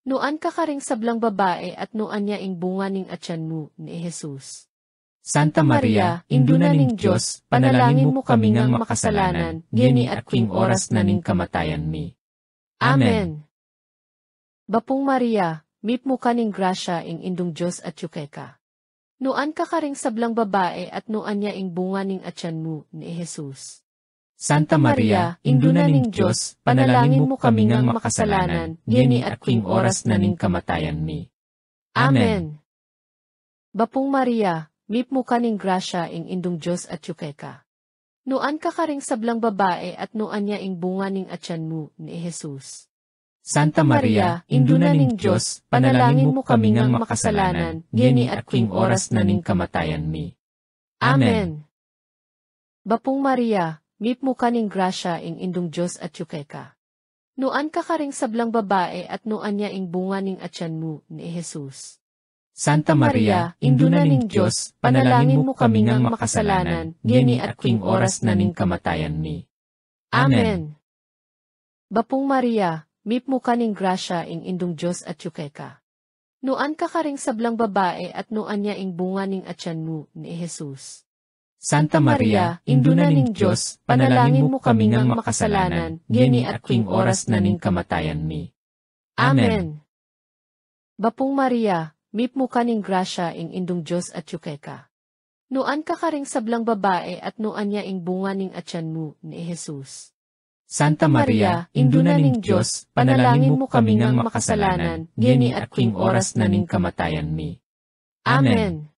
Nuan ka karing sablang babae at nuan niya ing bunga ning atyan mo ni Jesus. Santa Maria, induna ning Diyos, panalangin mo kami ngang makasalanan, gini at king oras na ning kamatayan mi. Amen. Bapong Maria, mip mo kaning grasya ing indong Diyos at yukeka. Nuan ka karing sablang babae at nuan niya ing bunga ning atyan mo ni Jesus. Santa Maria, induna ning Diyos, panalangin mo kami ngang makasalanan, gini at king oras na ning kamatayan mi. Amen. Bapong Maria, mip mo kaning grasya ing indong Diyos at yukeka. Nuan ka karing sablang babae at nuan niya ing bunga ning atyan mo ni Jesus. Santa Maria, induna ning Diyos, panalangin mo kami ngang makasalanan, gini at king oras na ning kamatayan mi. Amen. Bapong Maria, mip mo kaning grasya ing indong Diyos at yukeka. Nuan ka karing sablang babae at nuan niya ing bunga ning atyan mo ni Jesus. Santa Maria, Induna ning Diyos, panalangin mo kami ngang makasalanan, ngeni at king oras na ning kamatayan mi. Amen. Bapong Maria, mipmo ka ning grasya ing indong Diyos at yukeka. Nuan ka karing sablang babae at nuan niya ing bunga ning atyan mo ni Jesus. Santa Maria, Induna ning Diyos, panalangin mo kami ngang makasalanan, ngeni at king oras na ning kamatayan mi. Amen. Bapong Maria, mipmo ka ning grasya ing indong Diyos at yukeka. Nuan ka karing sablang babae at nuan niya ing bunga ning atyan mo ni Jesus. Santa Maria, Induna ning Diyos, panalangin mo kami ngang makasalanan, ngeni at king oras na ning kamatayan mi. Amen.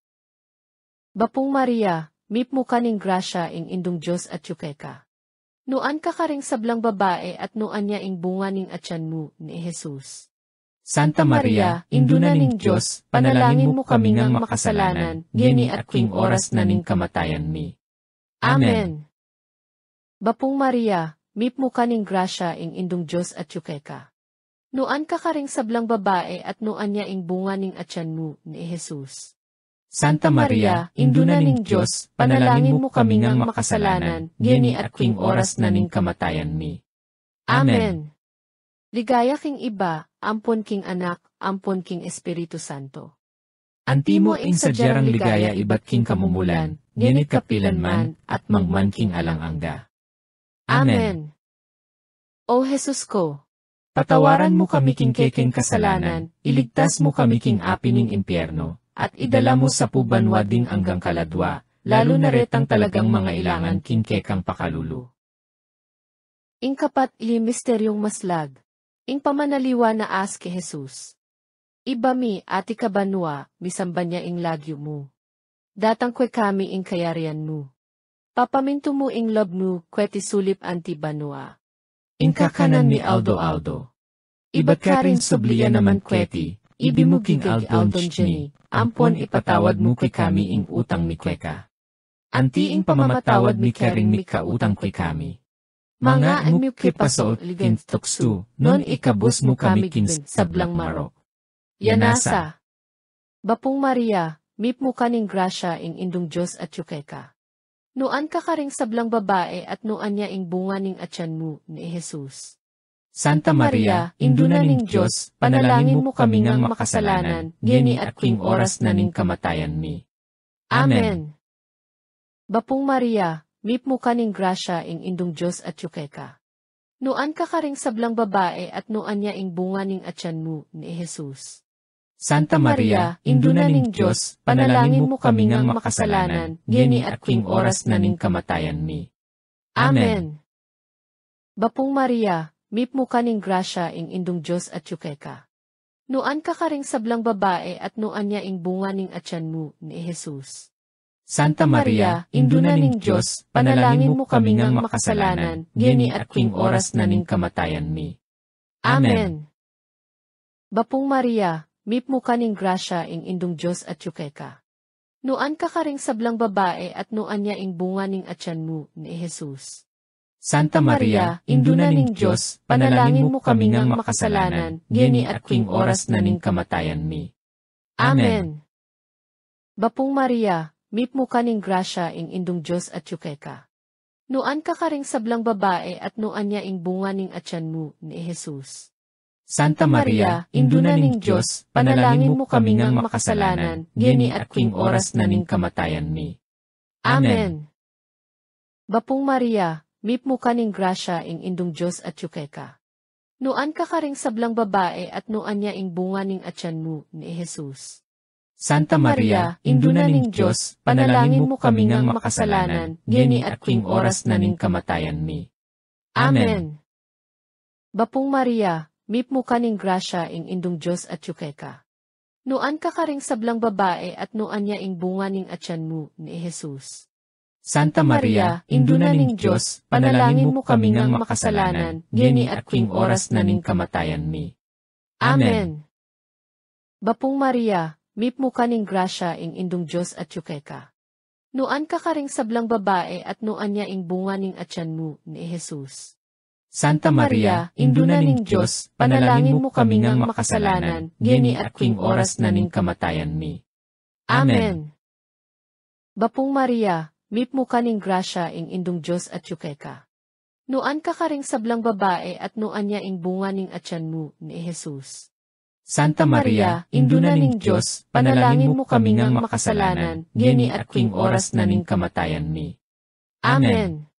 Bapong Maria, mipmo ka ning grasya ing indong Diyos at yukeka. Nuan ka karing sablang babae at nuan niya ing bunga ning atyan mo ni Jesus. Santa Maria, Induna ning Diyos, panalangin mo kami ngang makasalanan, ngeni at king oras na ning kamatayan mi. Amen. Bapong Maria, mipmo ka ning grasya ing indong Diyos at yukeka. Nuan ka karing sablang babae at nuan niya ing bunga ning atyan mo ni Jesus. Santa Maria, Induna ning Diyos, panalangin mo kami ngang makasalanan, ngeni at king oras na ning kamatayan mi. Amen. Ligaya king iba, ampon king anak, ampon king Espiritu Santo. Antimo ing sadyarang ligaya iba't king kamumulan, ngenit kapilanman, at mangman king alang-angga. Amen. O Jesus ko, Patawaran mo kami king keking kasalanan, iligtas mo kami king api ning impyerno, at idala mo sa pubanwa ding anggang kaladwa, lalo na retang talagang mga ilangan king kekang pakalulu. ing kapat misteryong maslag, ing pamanaliwa na as ke Jesus. Iba mi ati kabanwa, misamba niya ing lagyo mo. Datang kwe kami ing kayarian mo. Papaminto mo ing love mo, kweti sulip anti banwa. Ing kakanan ni Aldo. Iba't ka rin subliya naman kweti, ibimuking Aldon Jenny, ampon ipatawad mo kay kami ing utang mi kweka. Anti ing pamamatawad mi karing mi kautang kay kami. Mga imo kipasoot ligin tuksu, non ikabos mo kami kin sablang marok. Yanasa. Bapong Maria, mipmo ka ning grasya ing indong Diyos at yukeka. Nuan ka karing sablang babae at nuan niya ing bunga ning atyan mo ni Jesus. Santa Maria, Induna ning Diyos, panalangin mo kami ngang makasalanan, ngeni at king oras na ning kamatayan mi. Amen. Bapong Maria, mipmo ka ning grasya ing indong Diyos at yukeka. Nuan ka karing sablang babae at nuan niya ing bunga ning atyan mo ni Jesus. Santa Maria, Induna ning Diyos, panalangin mo kami ngang makasalanan, ngeni at king oras na ning kamatayan mi. Amen. Bapong Maria, mipmo ka ning grasya ing indong Diyos at yukeka. Nuan ka karing sablang babae at nuan niya ing bunga ning atyan mo ni Jesus. Santa Maria, Induna ning Diyos, panalangin mo kami ngang makasalanan, ngeni at king oras na ning kamatayan mi. Amen. Bapong Maria, mipmo ka ning grasya ing indong Diyos at yukeka. Nuan ka karing sablang babae at nuan niya ing bunga ning atyan mo ni Jesus. Santa Maria, Induna ning Diyos, panalangin mo kami ngang makasalanan, ngeni at king oras na ning kamatayan mi. Amen. Bapong Maria, mipmo ka ning grasya ing indong Diyos at yukeka. Nuan ka karing sablang babae at nuan niya ing bunga ning atyan mo ni Jesus. Santa Maria, Induna ning Diyos, panalangin mo kami ngang makasalanan, ngeni at king oras na ning kamatayan mi. Amen. Bapong Maria, mipmo ka ning grasya ing indong Diyos at yukeka. Nuan ka karing sablang babae at nuan niya ing bunga ning atyan mo ni Jesus. Santa Maria, Induna ning Diyos, panalangin mo kami ngang makasalanan, ngeni at king oras na ning kamatayan mi. Amen. Bapong Maria, mipmo ka ning grasya ing indong Diyos at yukeka. Nuan ka karing sablang babae at nuan niya ing bunga ning atyan mo ni Jesus. Santa Maria, Induna ning Diyos, panalangin mo kami ngang makasalanan, ngeni at king oras na ning kamatayan mi. Amen. Bapong Maria, mipmo ka ning grasya ing indong Diyos at yukeka. Nuan ka karing sablang babae at nuan niya ing bunga ning atyan mo ni Jesus. Santa Maria, Induna ning Diyos, panalangin mo kami ngang makasalanan, ngeni at king oras na ning kamatayan mi. Amen. Bapong Maria, mipmo kaning grasya ing indong Diyos at yukeka. Nuan ka karing sablang babae at nuan niya ing bunga ning atyan mo ni Jesus. Santa Maria, Induna ning Diyos, panalangin mo kami ngang makasalanan, ngeni at king oras na ning kamatayan mi. Amen.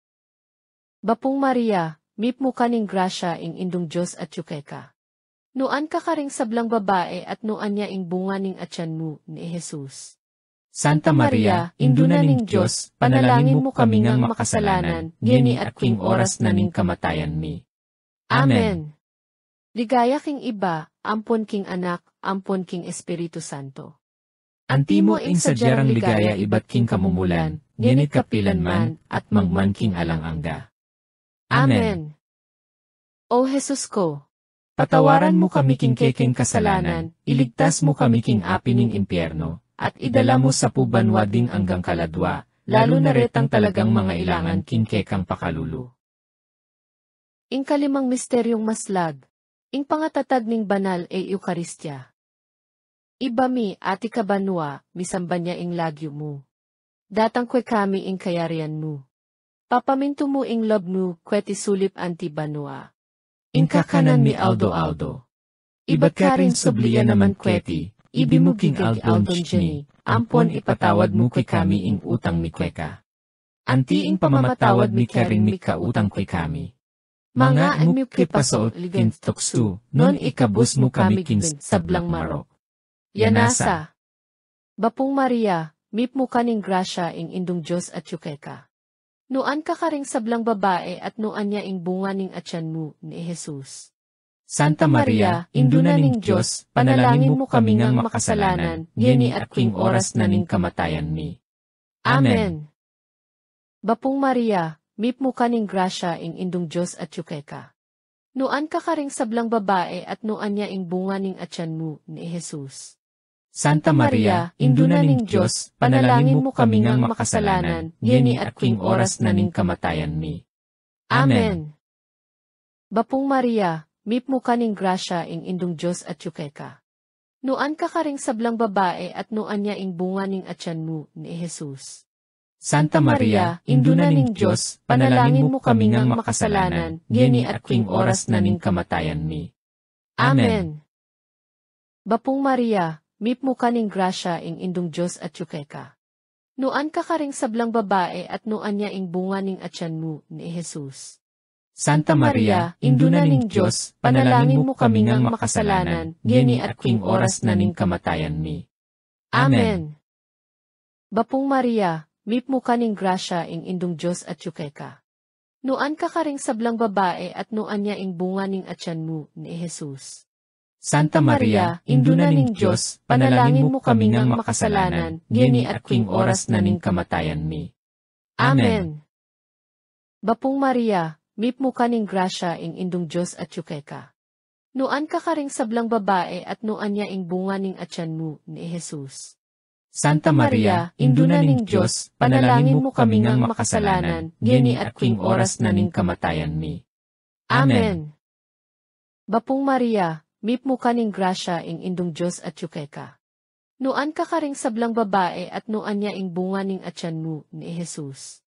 Bapong Maria, mipmo kaning grasya ing indong Diyos at yukeka. Nuan ka karing sablang babae at nuan niya ing bunga ning atyan mo ni Jesus. Santa Maria, Induna ning Diyos, panalangin mo kami ngang makasalanan, ngeni at king oras na ning kamatayan mi. Amen. Ligaya king iba, ampon king anak, ampon king Espiritu Santo. Antimo ing sadyarang ligaya ibat king kamumulan, ngenit kapilanman, at mangman king alang-angga. Amen. O Jesus ko, Patawaran mo kami king keking kasalanan, iligtas mo kami king api ning impyerno, at idala mo sa pubanwa ding anggang kaladwa, lalo na retang talagang mga ilangan king kekang pakalulu. ing kalimang misteryong maslag, ing pangatatag ning banal e Eukaristya. Iba mi ati kabanwa, misamba niya ing lagyo mo. Datang kwe kami ing kayarian mo. Papaminto mo ing lob mo, kweti sulip anti banwa. Ing kakanan mi aldo-aldo. Ibat ka rin subliya naman kweti, ibi mo king aldon ni, ampon ipatawad mo kay kami ing utang mi kweka. Anti ing pamamatawad mi karing mi kautang kay kami. Mga mo kipaso kin tuksu, non ikabus mo kami king sablang marok. Yanasa. Bapong Maria, mipmo kaning grasya ing indong Diyos at yukeka. Nuan ka karing sablang babae at nuan niya ing bunga ning atyan mo ni Jesus. Santa Maria, Induna ning Diyos, panalangin mo kami ngang makasalanan, ngeni at king oras na ning kamatayan mi. Amen. Bapong Maria, mipmo kaning grasya ing indong Diyos at yukeka. Nuan ka karing sablang babae at nuan niya ing bunga ning atyan mo ni Jesus. Santa Maria, Induna ning Diyos, panalangin mo kami ngang makasalanan, ngeni at king oras na ning kamatayan mi. Amen. Bapong Maria, mipmo kaning grasya ing indong Diyos at yukeka. Nuan ka karing sablang babae at nuan niya ing bunga ning atyan mo ni Jesus. Santa Maria, Induna ning Diyos, panalangin mo kami ngang makasalanan, ngeni at king oras na ning kamatayan mi. Amen. Bapong Maria, mipmo kaning grasya ing indong Diyos at yukeka. Nuan ka karing sablang babae at nuan niya ing bunga ning atyan mo ni Jesus. Santa Maria, Induna ning Diyos, panalangin mo kami ngang makasalanan, ngeni at king oras na ning kamatayan mi. Amen. Bapong Maria, mipmo kaning grasya ing indong Diyos at yukeka. Nuan ka karing sablang babae at nuan niya ing bunga ning atyan mo ni Jesus. Santa Maria, Induna ning Diyos, panalangin mo kami ngang makasalanan, ngeni at king oras na ning kamatayan mi. Amen. Bapong Maria, mipmo kaning grasya ing indong Diyos at yukeka. Nuan ka karing sablang babae at nuan niya ing bunga ning atyan mo ni Jesus. Santa Maria, Induna ning Diyos, panalangin mo kami ngang makasalanan, ngeni at king oras na ning kamatayan mi. Amen. Bapong Maria, mipmo kaning grasya ing indong Diyos at yukeka. Nuan ka karing sablang babae at nuan niya ing bunga ning atyan mo ni Jesus.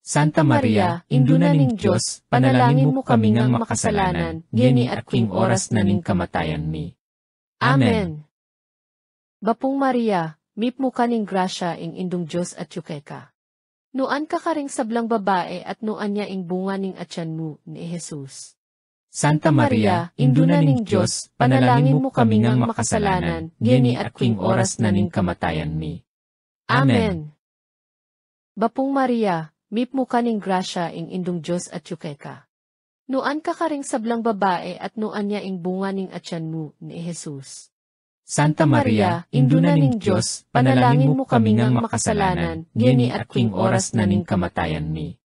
Santa Maria, Induna ning Diyos, panalangin mo kami ngang makasalanan, ngeni at king oras na ning kamatayan mi. Amen. Bapong Maria, mipmo kaning grasya ing indong Diyos at yukeka. Nuan ka karing sablang babae at nuan niya ing bunga ning atyan mo ni Jesus. Santa Maria, Induna ning Diyos, panalangin mo kami ngang makasalanan, ngeni at king oras na ning kamatayan mi. Amen. Bapong Maria, mipmo kaning grasya ing indong Diyos at yukeka. Nuan ka karing sablang babae at nuan niya ing bunga ning atyan mo ni Jesus. Santa Maria, Induna ning Diyos, panalangin mo kami ngang makasalanan, ngeni at king oras na ning kamatayan mi.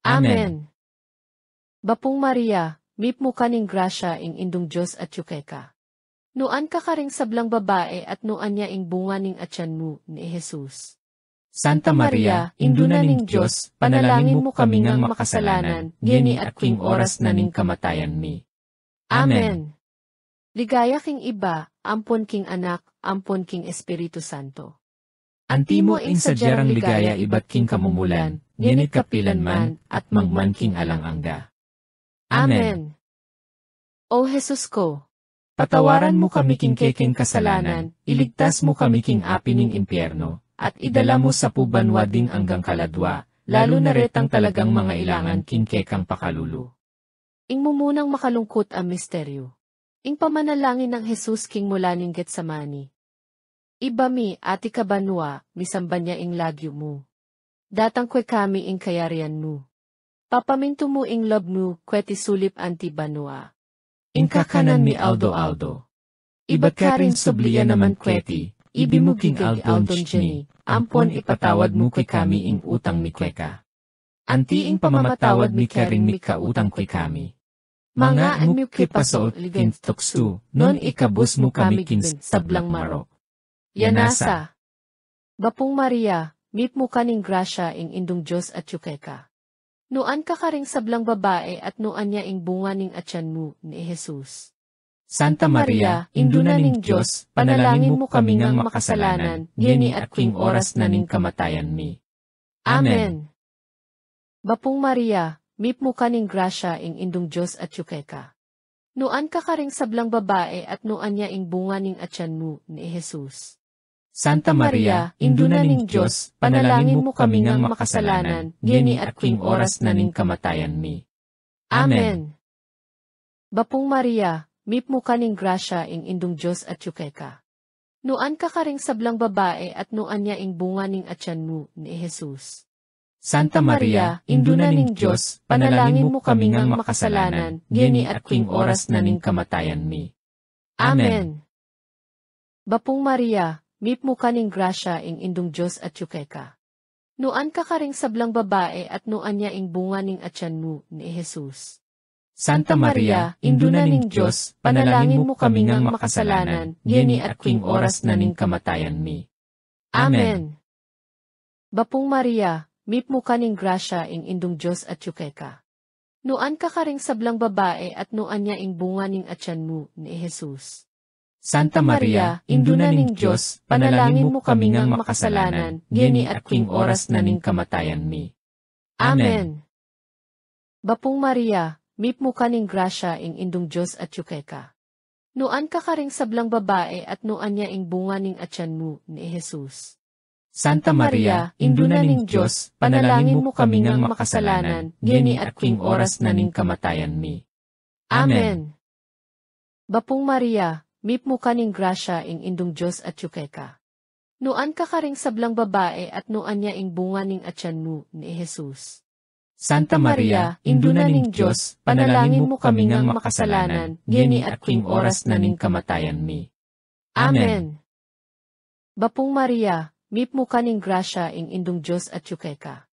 Amen. Bapong Maria, mipmo kaning grasya ing indong Diyos at yukeka. Nuan ka karing sablang babae at nuan niya ing bunga ning atyan mo ni Jesus. Santa Maria, Induna ning Diyos, panalangin mo kami ngang makasalanan, ngeni at king oras na ning kamatayan mi. Amen. Ligaya king iba, ampon king anak, ampon king Espiritu Santo. Antimo ing sadyarang ligaya iba't king kamumulan, ngenit kapilan man, at mangman king alang-angga. Amen. O Jesus ko, Patawaran mo kami king keking kasalanan, iligtas mo kami king api ning impyerno, at idala mo sa pubanwa ding anggang kaladwa, lalo na retang talagang mga ilangan king kekang pakalulu. ing mumunang makalungkot ang misteryo. Ing pamanalangin ng Jesus king mula ning Getsemani. Iba mi, ati kabanwa, misamban niya ing lagyo mo. Datang kwe kami ing kayarian mo. Papaminto mo ing love mo, kweti sulip anti banwa. Ing kakanan mi Aldo. Iba't ka rin subliya naman kweti, ibimuking Aldon Jenny, ampon ipatawad mo kay kami ing utang mi kweka. Anti ing pamamatawad mi karing mi kautang kay kami. Mga mo kipaso ligin tuksu, non ikabus mo kami kin sablang maro. Yanasa. Bapong Maria, meet mo kaning grasya ing indong Diyos at yukeka. Nuan ka karing sablang babae at nuan niya ing bunga ning atyan mo ni Jesus. Santa Maria, Induna ning Diyos, panalangin mo kami ngang makasalanan, ngeni at king oras na ning kamatayan mi. Amen. Bapong Maria, meet mo kaning grasya ing indong Diyos at yukeka. Nuan ka karing sablang babae at nuan niya ing bunga ning atyan mo ni Jesus. Santa Maria, Induna ning Diyos, panalangin mo kami ngang makasalanan, ngeni at king oras na ning kamatayan mi. Amen. Bapong Maria, meet mo kaning grasya ing indong Diyos at yukeka. Nuan ka karing sablang babae at nuan niya ing bunga ning atyan mo ni Jesus. Santa Maria, Induna ning Diyos, panalangin mo kami ngang makasalanan, ngeni at king oras na ning kamatayan mi. Amen. Bapong Maria, meet mo kaning grasya ing indong Diyos at yukeka. Nuan ka karing sablang babae at nuan niya ing bunga ning atyan mo ni Jesus. Santa Maria, Induna ning Diyos, panalangin mo kami ngang makasalanan, ngeni at king oras na ning kamatayan mi. Amen. Bapong Maria, meet mo kaning grasya ing indong Diyos at yukeka. Nuan ka karing sablang babae at nuan niya ing bunga ning atyan mo ni Jesus. Santa Maria, Induna ning Diyos, panalangin mo kami ngang makasalanan, ngeni at king oras na ning kamatayan mi. Amen. Bapong Maria, meet mo kaning grasya ing indong Diyos at yukeka. Nuan ka karing sablang babae at nuan niya ing bunga ning atyan mo ni Jesus. Santa Maria, Induna ning Diyos, panalangin mo kami ngang makasalanan, ngeni at king oras na ning kamatayan mi. Amen. Bapong Maria, meet mo kaning grasya ing indong Diyos at yukeka. Nuan ka karing sablang babae at nuan niya ing bunga ning atyan mo ni Jesus. Santa Maria, Induna ning Diyos, panalangin mo kami ngang makasalanan, ngeni at king oras na ning kamatayan mi. Amen. Bapong Maria, meet mo kaning grasya ing indong Diyos at yukeka.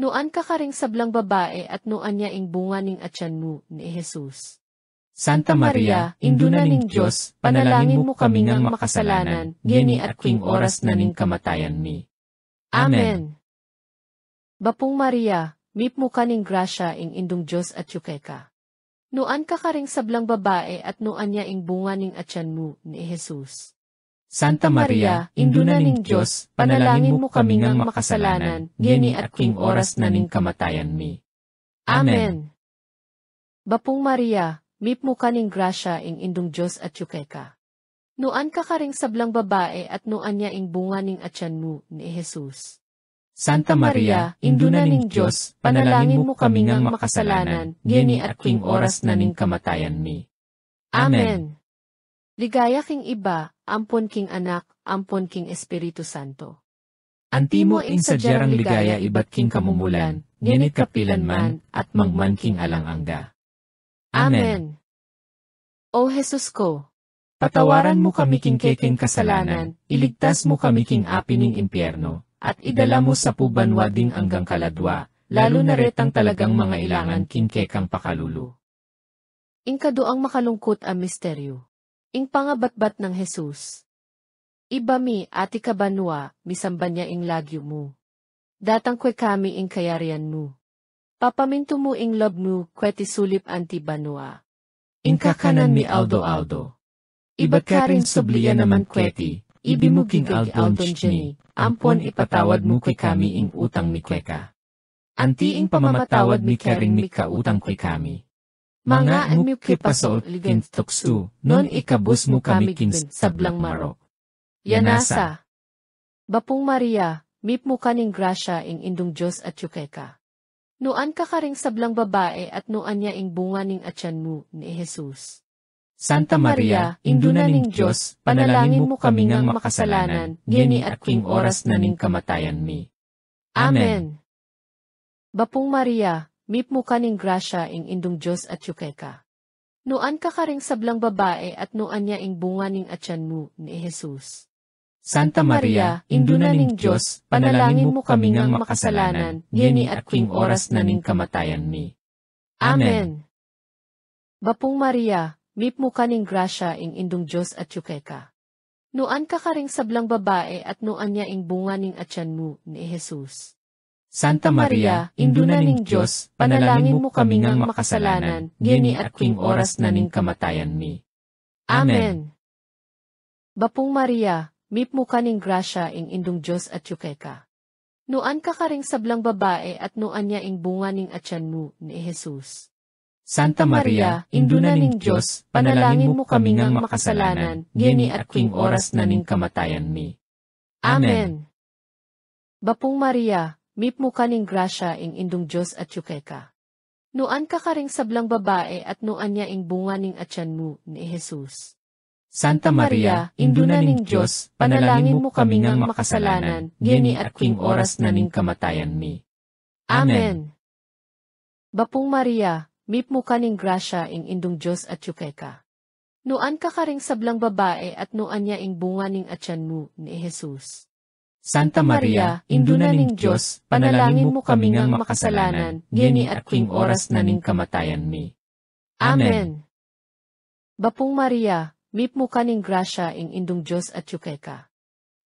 Nuan ka karing sablang babae at nuan niya ing bunga ning atyan mo ni Jesus. Santa Maria, Induna ning Diyos, panalangin mo kami ngang makasalanan, ngeni at king oras na ning kamatayan mi. Amen. Bapong Maria, meet mo kaning grasya ing indong Diyos at yukeka. Nuan ka karing sablang babae at nuan niya ing bunga ning atyan mo ni Jesus. Santa Maria, Induna ning Diyos, panalangin mo kami ngang makasalanan, ngeni at king oras na ning kamatayan mi. Amen. Bapong Maria, meet mo kaning grasya ing indong Diyos at yukeka. Nuan ka karing sablang babae at nuan niya ing bunga ning atyan mo ni Jesus. Santa Maria, Induna ning Diyos, panalangin mo kami ngang makasalanan, ngeni at king oras na ning kamatayan mi. Amen. Ligaya king iba, ampon king anak, ampon king Espiritu Santo. Antimo ing sadyarang ligaya iba't king kamumulan, ngenit kapilan man, at mangman king alang-angga. Amen. O Jesus ko, Patawaran mo kami king keking kasalanan, iligtas mo kami king api ning impyerno, at idala mo sa pubanwa ding anggang kaladwa, lalo na retang talagang mga ilangan king kekang pakalulu. ing kaduang makalungkot ang misteryo. Ing pangabatbat ng Jesus. Ibami ati kabanwa, misamban niya ing lagyo mo. Datang kwe kami ing kayarian mo. Papaminto mo ing love mo, kweti sulip anti banwa. Ing kakanan mi Aldo. Iba't ka rin subliya naman kweti, ibimuging Aldon ni, ampon ipatawad mo kay kami ing utang mi kweka. Anti ing pamamatawad mi karing mi kautang kay kami. Mga mo kipasaol ligin tuksu, non ikabus mo kami kin sablang maro. Yanasa. Bapong Maria, mip mo kaning grasya ing indong Diyos at yukeka. Nuan ka karing sablang babae at nuan niya ing bunga ning atyan mo ni Jesus. Santa Maria, induna ning Diyos, panalangin mo kami ngang makasalanan, ngeni at king oras na ning kamatayan mi. Amen. Bapong Maria, mip mo kaning grasya ing indong Diyos at yukeka. Nuan ka karing sablang babae at nuan niya ing bunga ning atyan mo ni Jesus. Santa Maria, induna ning Diyos, panalangin mo kami ngang makasalanan, ngeni at king oras na ning kamatayan mi. Amen. Bapong Maria, mip mo kaning grasya ing indong Diyos at yukeka. Nuan ka karing sablang babae at nuan niya ing bunga ning atyan mo ni Jesus. Santa Maria, induna ning Diyos, panalangin mo kami ngang makasalanan, ngeni at king oras na ning kamatayan mi. Amen. Bapong Maria, mip mo kaning grasya ing indong Diyos at yukeka. Nuan ka karing sablang babae at nuan niya ing bunga ning atyan mo ni Jesus. Santa Maria, induna ning Diyos, panalangin mo kami ngang makasalanan, ngeni at king oras na ning kamatayan mi. Amen. Bapong Maria, mip mo kaning grasya ing indong Diyos at yukeka. Nuan ka karing sablang babae at nuan niya ing bunga ning atyan mo ni Jesus. Santa Maria, induna ning Diyos, panalangin mo kami ngang makasalanan, ngeni at king oras na ning kamatayan mi. Amen. Bapong Maria, mip mo kaning grasya ing indong Diyos at yukeka. Nuan ka karing sablang babae at nuan niya ing bunga ning atyan mo ni Jesus. Santa Maria, induna ning Diyos, panalangin mo kami ngang makasalanan, ngeni at king oras na ning kamatayan mi. Amen. Bapong Maria, mip mo kaning grasya ing indong Diyos at yukeka.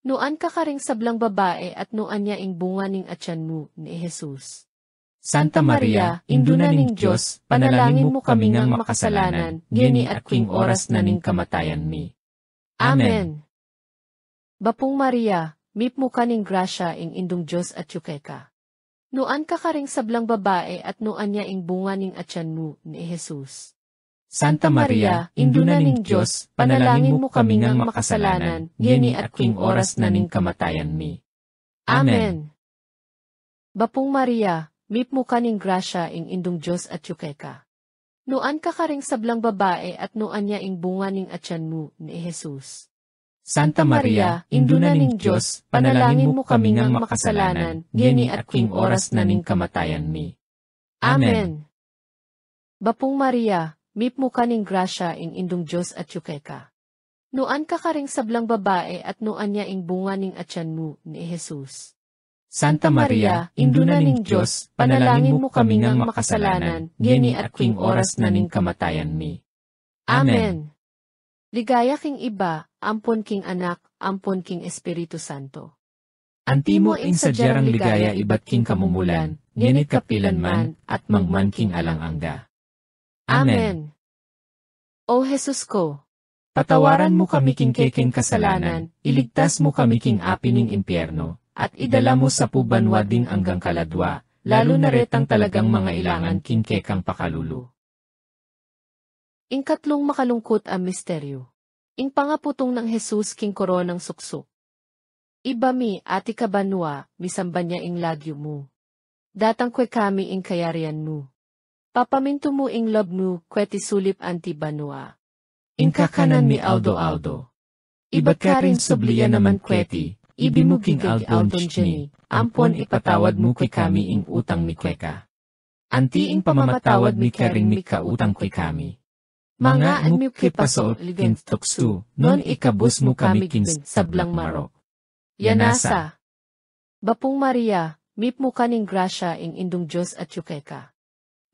Nuan ka karing sablang babae at nuan niya ing bunga ning atyan mo ni Jesus. Santa Maria, induna ning Diyos, panalangin mo kami ngang makasalanan, ngeni at king oras na ning kamatayan mi. Amen. Bapong Maria, mip mo kaning grasya ing indong Diyos at yukeka. Nuan ka karing sablang babae at nuan niya ing bunga ning atyan mo ni Jesus. Santa Maria, induna ning Diyos, panalangin mo kami ngang makasalanan, ngeni at king oras na ning kamatayan mi. Amen. Bapong Maria, mip mo kaning grasya ing indong Diyos at yukeka. Nuan ka karing sablang babae at nuan niya ing bunga ning atyan mo ni Jesus. Santa Maria, induna ning Diyos, panalangin mo kami ngang makasalanan, ngeni at king oras na ning kamatayan mi. Amen. Bapong Maria, mip mo kaning grasya ing indong Diyos at yukeka. Nuan ka karing sablang babae at nuan niya ing bunga ning atyan mo ni Jesus. Santa Maria, induna ning Diyos, panalangin mo kami ngang makasalanan, ngeni at king oras na ning kamatayan mi. Amen. Ligaya king iba, ampon king anak, ampon king Espiritu Santo. Antimo ing sadyarang ligaya iba't king kamumulan, ngenit kapilan man, at mangman king alang-angga. Amen. O Jesus ko, Patawaran mo kami king keking kasalanan, iligtas mo kami king api ning impyerno, at idala mo sa pubanwa ding anggang kaladwa, lalo na retang talagang mga ilangan king kekang pakalulu. Ing katlong makalungkot ang misteryo. Ing pangaputong ng Jesus king koronang suksok. Ibami ati kabanwa, misamban niya ing lagyo mo. Datang kwe kami ing kayarian mo. Papaminto mo ing love mo, kweti sulip anti banwa. Ing kakanan mi Aldo. Iba't ka rin subliya naman kweti, ibimuging Aldon ni, ampon ipatawad mo kay kami ing utang mi kweka. Anti ing pamamatawad mi karing mi kautang kay kami. Mga mo kipasaol ligin tuksu, non ikabus mo kami kin sablang maro. Yanasa. Bapong Maria, mip mo kaning grasya ing indong Diyos at yukeka.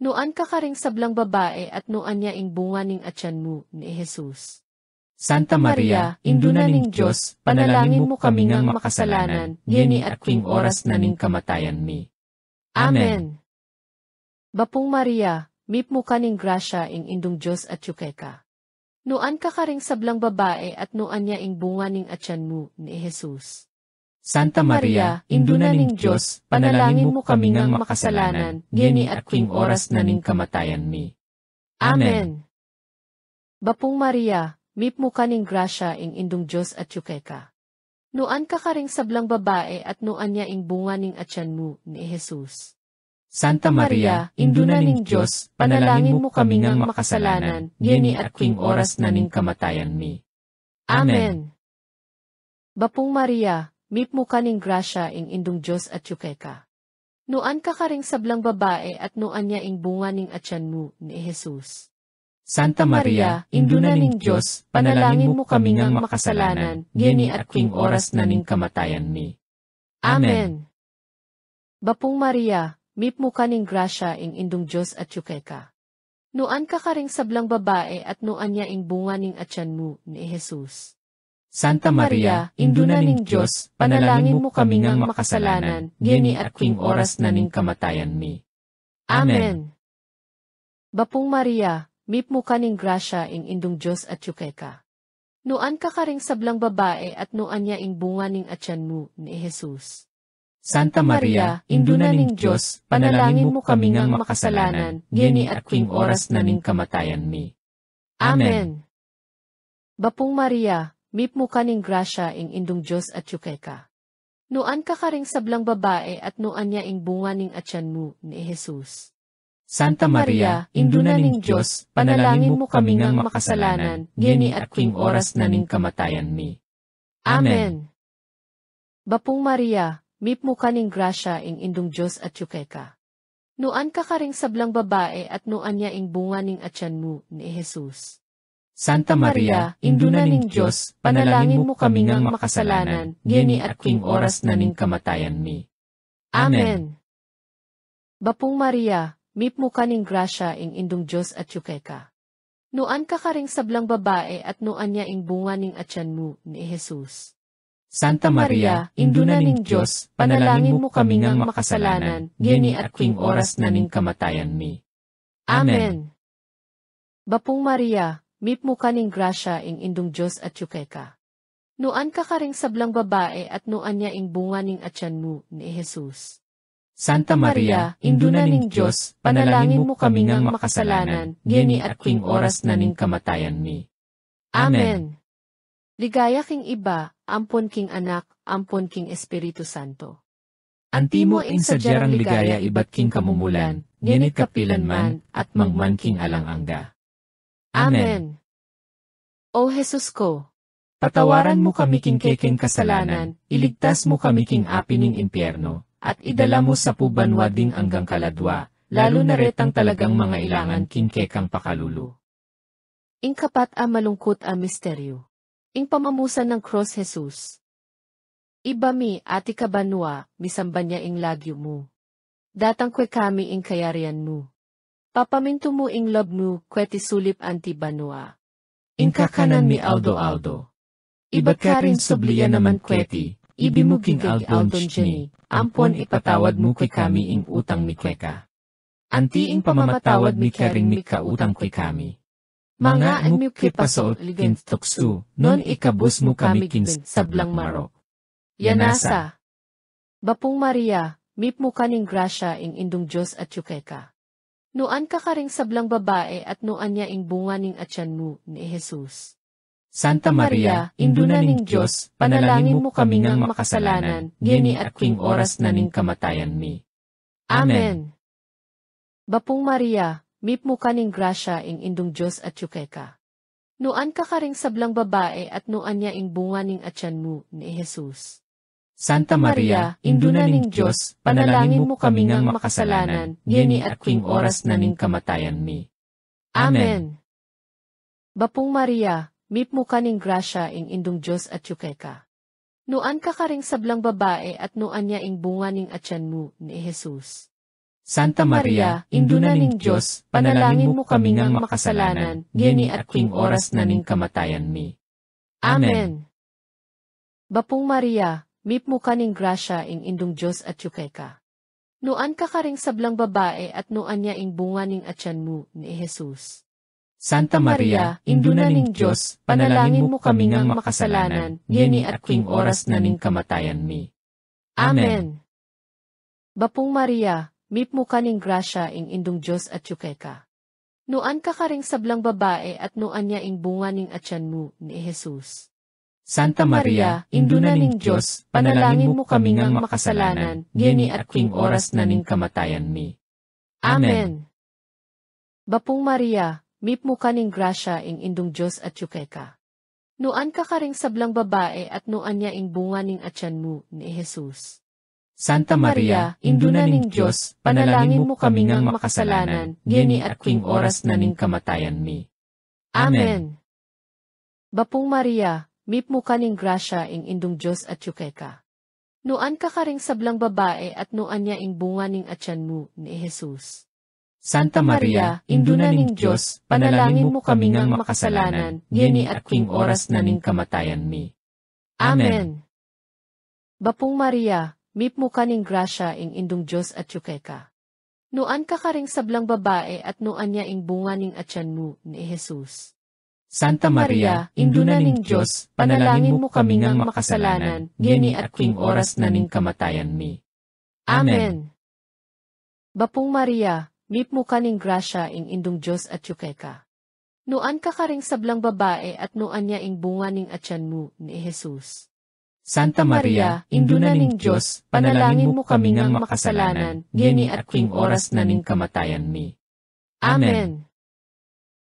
Nuan ka karing sablang babae at nuan niya ing bunga ning atyan mo ni Jesus. Santa Maria, Induna ning Diyos, panalangin mo kami ngang makasalanan, ngeni at kwing oras na ning kamatayan mi. Amen. Bapong Maria, mipmo kaning grasya ing indong Diyos at yukeka. Nuan ka karing sablang babae at nuan niya ing bunga ning atyan mo ni Jesus. Santa Maria, Induna ning Diyos, panalangin mo kami ngang makasalanan, ngeni at kwing oras na ning kamatayan mi. Amen. Bapong Maria, mipmo kaning grasya ing indong Diyos at yukeka. Nuan ka karing sablang babae at nuan niya ing bunga ning atyan mo ni Jesus. Santa Maria, Induna ning Diyos, panalangin mo kami ngang makasalanan, ngeni at kwing oras na ning kamatayan mi. Amen. Bapong Maria, mipmo kaning grasya ing indong Diyos at yukeka. Nuan ka karing sablang babae at nuan niya ing bunga ning atyan mo ni Jesus. Santa Maria, Induna ning Diyos, panalangin mo kami ngang makasalanan, ngeni at kwing oras na ning kamatayan mi. Amen. Bapong Maria, mipmo kaning grasya ing indong Diyos at yukeka. Nuan ka karing sablang babae at nuan niya ing bunga ning atyan mo ni Jesus. Santa Maria, Induna ning Diyos, panalangin mo kami ngang makasalanan, ngeni at kwing oras na ning kamatayan mi. Amen. Bapong Maria, mipmo kaning grasya ing indong Diyos at yukeka. Nuan ka karing sablang babae at nuan niya ing bunga ning atyan mo ni Jesus. Santa Maria, Induna ning Diyos, panalangin mo kami ngang makasalanan, ngeni at kwing oras na ning kamatayan mi. Amen. Bapong Maria, mipmo kaning grasya ing indong Diyos at yukeka. Nuan ka karing sablang babae at nuan niya ing bunga ning atyan mo ni Jesus. Santa Maria, Induna ning Diyos, panalangin mo kami ngang makasalanan, ngeni at kwing oras na ning kamatayan mi. Amen. Bapong Maria, mipmo kaning grasya ing indong Diyos at yukeka. Nuan ka karing sablang babae at nuan niya ing bunga ning atyan mo ni Jesus. Santa Maria, Induna ning Diyos, panalangin mo kami ngang makasalanan, ngeni at kwing oras na ning kamatayan mi. Amen. Bapong Maria, mipmo kaning grasya ing indong Diyos at yukeka. Nuan ka karing sablang babae at nuan niya ing bunga ning atyan mo ni Jesus. Santa Maria, Induna ning Diyos, panalangin mo kami ngang makasalanan, ngeni at kwing oras na ning kamatayan mi. Amen. Bapong Maria, mipmo kaning grasya ing indong Diyos at yukeka. Nuan ka karing sablang babae at nuan niya ing bunga ning atyan mo ni Jesus. Santa Maria, Induna ning Diyos, panalangin mo kami ngang makasalanan, ngeni at kwing oras na ning kamatayan mi. Amen. Ligaya king iba, ampon king anak, ampon king Espiritu Santo. Antimo ing sadyarang ligaya iba't king kamumulan, ngenit kapilan man, at mangman king alang-angga. Amen. O Jesus ko, Patawaran mo kami king keking kasalanan, iligtas mo kami king api ning impyerno, at idala mo sa pubanwa ding anggang kaladwa, lalo na retang talagang mga ilangan king kekang pakalulu. ing kapat a malungkot a misteryo. Ing pamamusan ng cross Jesus. Iba mi ati kabanwa, misamba niya ing lagyo mo. Datang kwe kami ing kayarian mo. Papaminto mo ing love mo, kweti sulip anti banwa. Ing kakanan mi aldo. Iba't ka rin subliya naman kweti, ibi mo king aldon ni, ampon ipatawad mo kay kami ing utang mi kweka. Anti ing pamamatawad mi karing mi kautang kay kami. Mga mo kipasoot kin tuksu, non ikabus mo kami kin sablang maro. Yanasa. Bapong Maria, mip mo kaning grasya ing indong Diyos at yukeka. Nuan ka karing sablang babae at nuan niya ing bunga ning atyan mo ni Jesus. Santa Maria, induna ning Diyos, panalangin mo kami ngang makasalanan, gini at kwing oras na ning kamatayan mi. Amen. Bapong Maria, mip mo kaning grasya ing indong Diyos at yukeka. Nuan ka karing sablang babae at nuan niya ing bunga ning atyan mo ni Jesus. Santa Maria, induna ning Diyos, panalangin mo kami ngang makasalanan, gini at kwing oras na ning kamatayan mi. Amen. Bapong Maria, mip mo kaning grasya ing indong Diyos at yukeka. Nuan ka karing sablang babae at nuan niya ing bunga ning atyan mo ni Jesus. Santa Maria, induna ning Diyos, panalangin mo kami ngang makasalanan, gini at kwing oras na ning kamatayan mi. Amen. Bapong Maria, mipmo kaning grasya ing indong Diyos at yukeka. Nuan ka karing sablang babae at nuan niya ing bunga ning atyan mo ni Jesus. Santa Maria, induna ning Diyos, panalangin mo kami ngang makasalanan, ngeni at king oras na ning kamatayan mi. Amen. Bapong Maria, mipmo kaning grasya ing indong Diyos at yukeka. Nuan ka karing sablang babae at nuan niya ing bunga ning atyan mo ni Jesus. Santa Maria, induna ning Diyos, panalangin mo kami ngang makasalanan, ngeni at king oras na ning kamatayan mi. Amen. Bapong Maria, mipmo kaning grasya ing indong Diyos at yukeka. Nuan ka karing sablang babae at nuan niya ing bunga ning atyan mo ni Jesus. Santa Maria, induna ning Diyos, panalangin mo kami ngang makasalanan, ngeni at king oras na ning kamatayan mi. Amen. Bapong Maria, mipmo kaning grasya ing indong Diyos at yukeka. Nuan ka karing sablang babae at nuan niya ing bunga ning atyan mo ni Jesus. Santa Maria, induna ning Diyos, panalangin mo kami ngang makasalanan, ngeni at king oras na ning kamatayan mi. Amen. Bapong Maria, mipmo kaning grasya ing indong Diyos at yukeka. Nuan ka karing sablang babae at nuan niya ing bunga ning atyan mo ni Jesus. Santa Maria, induna ning Diyos, panalangin mo kami ngang makasalanan, ngeni at king oras na ning kamatayan mi. Amen. Bapong Maria, mipmo kaning grasya ing indong Diyos at yukeka. Nuan ka karing sablang babae at nuan niya ing bunga ning atyan mo ni Jesus. Santa Maria, induna ning Diyos, panalangin mo kami ngang makasalanan, ngeni at king oras na ning kamatayan mi. Amen.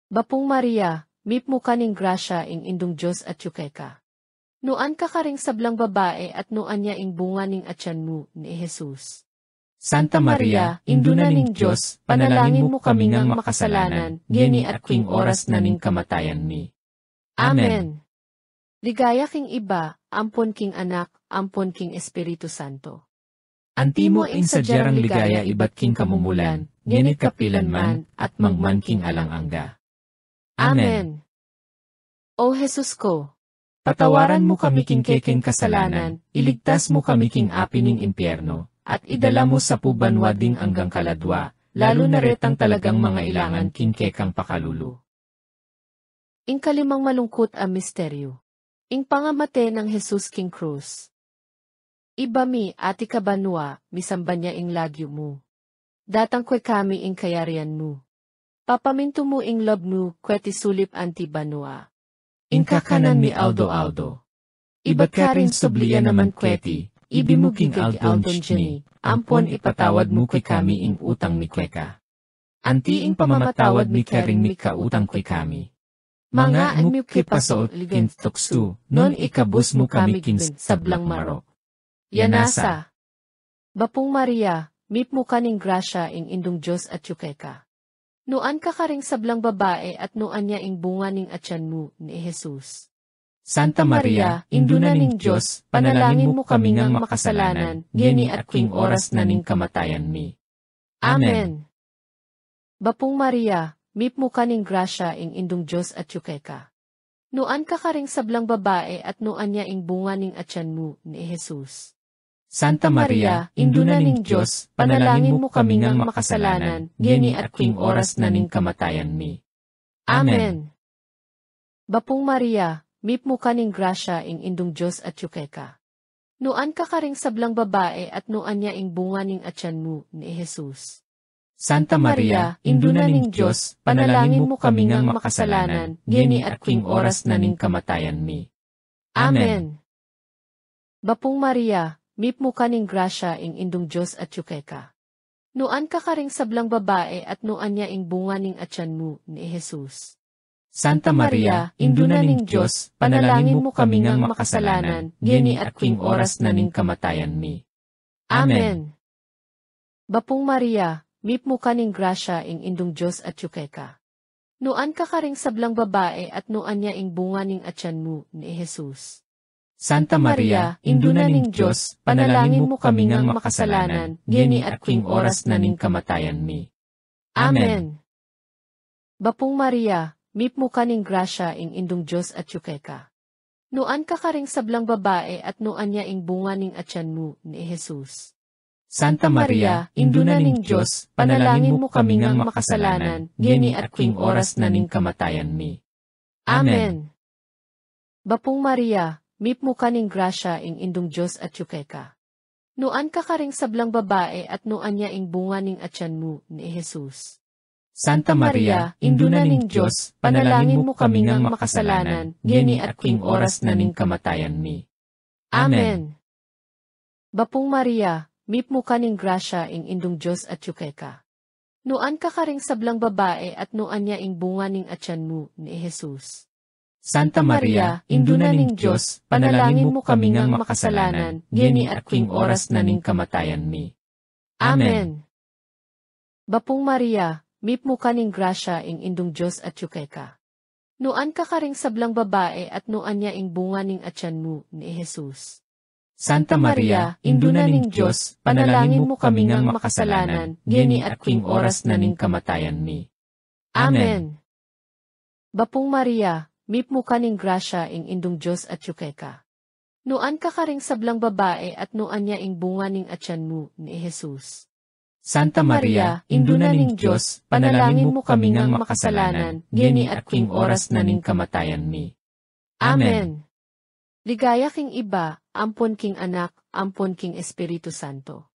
Bapong Maria, mipmo kaning grasya ing indong Diyos at yukeka. Nuan ka karing sablang babae at nuan niya ing bunga ning atyan mo ni Jesus. Santa Maria, induna ning Diyos, panalangin mo kami ngang makasalanan, ngeni at king oras na ning kamatayan mi. Amen. Ligaya king iba, ampon king anak, ampon king Espiritu Santo. Antimo ing sadyarang ligaya iba't king kamumulan, ngenit kapilan man, at mangman king alang-angga. Amen. O Jesus ko, Patawaran mo kami king keking kasalanan, iligtas mo kami king api ning impyerno, at idala mo sa pubanwa ding anggang kaladwa, lalo na retang talagang mga ilangan king kekang pakalulu. ing kalimang malungkot ang misteryo. Ing pangamate ng Jesus king Cruz. Iba mi ati kabanwa, misamba niya ing lagyo mo. Datang kwe kami ing kayarian mo. Papaminto mo ing love mo, kweti sulip anti banwa. Ing kakanan mi aldo-aldo. Iba't ka rin subliya naman kweti, ibimuging aldon ni, ampon ipatawad mo kay kami ing utang mi kweka. Anti ing pamamatawad mi karing mi kautang kay kami. Mga ang mi kipasoot kin tuksu, non ikabus mo kami kin sablang marok. Yanasa. Bapong Maria, mipmo kaning grasya ing indong Diyos at yukeka. Nuan ka karing sablang babae at nuan niya ing bunga ning atyan mo ni Jesus. Santa Maria, induna ning Diyos, panalangin mo kami ngang makasalanan, ngeni at king oras na ning kamatayan mi. Amen. Bapong Maria, mipmo kaning grasya ing indong Diyos at yukeka. Nuan ka karing sablang babae at nuan niya ing bunga ning atyan mo ni Jesus. Santa Maria, induna ning Diyos, panalangin mo kami ngang makasalanan, ngeni at king oras na ning kamatayan mi. Amen. Bapong Maria, mipmo kaning grasya ing indong Diyos at yukeka. Nuan ka karing sablang babae at nuan niya ing bunga ning atyan mo ni Jesus. Santa Maria, induna ning Diyos, panalangin mo kami ngang makasalanan, ngeni at king oras na ning kamatayan mi. Amen. Bapong Maria, mipmo kaning grasya ing indong Diyos at yukeka. Nuan ka karing sablang babae at nuan niya ing bunga ning atyan mo ni Jesus. Santa Maria, induna ning Diyos, panalangin mo kami ngang makasalanan, ngeni at king oras na ning kamatayan mi. Amen. Bapong Maria, mipmo kaning grasya ing indong Diyos at yukeka. Nuan ka karing sablang babae at nuan niya ing bunga ning atyan mo ni Jesus. Santa Maria, induna ning Diyos, panalangin mo kami ngang makasalanan, ngeni at king oras na ning kamatayan mi. Amen. Bapong Maria, mipmo kaning grasya ing indong Diyos at yukeka. Nuan ka karing sablang babae at nuan niya ing bunga ning atyan mo ni Jesus. Santa Maria, Induna ning Diyos, panalangin mo kami ngang makasalanan, gini at kwing oras na ning kamatayan mi. Amen. Bapong Maria, mip mo kaning grasya ing indong Diyos at yukeka. Nuan ka karing sablang babae at nuan niya ing bunga ning atyan mo ni Jesus. Santa Maria, Induna ning Diyos, panalangin mo kami ngang makasalanan, gini at kwing oras na ning kamatayan mi. Amen. Bapong Maria, mip mo kaning grasya ing indong Diyos at yukeka. Nuan ka karing sablang babae at nuan niya ing bunga ning atyan mo ni Jesus. Santa Maria, Induna ning Diyos, panalangin mo kami ngang makasalanan, gini at kwing oras na ning kamatayan mi. Amen. Bapong Maria, mip mo kaning grasya ing indong Diyos at yukeka. Nuan ka karing sablang babae at nuan niya ing bunga ning atyan mo ni Jesus. Santa Maria, Induna ning Diyos, panalangin mo kami ngang makasalanan, gini at kwing oras na ning kamatayan mi. Amen. Bapong Maria, mip mo kaning grasya ing indong Diyos at yukeka. Nuan ka karing sablang babae at nuan niya ing bunga ning atyan mo ni Jesus. Santa Maria, Induna ning Diyos, panalangin mo kami ngang makasalanan, gini at kwing oras na ning kamatayan mi. Amen. Ligaya king iba, ampon king anak, ampon king Espiritu Santo.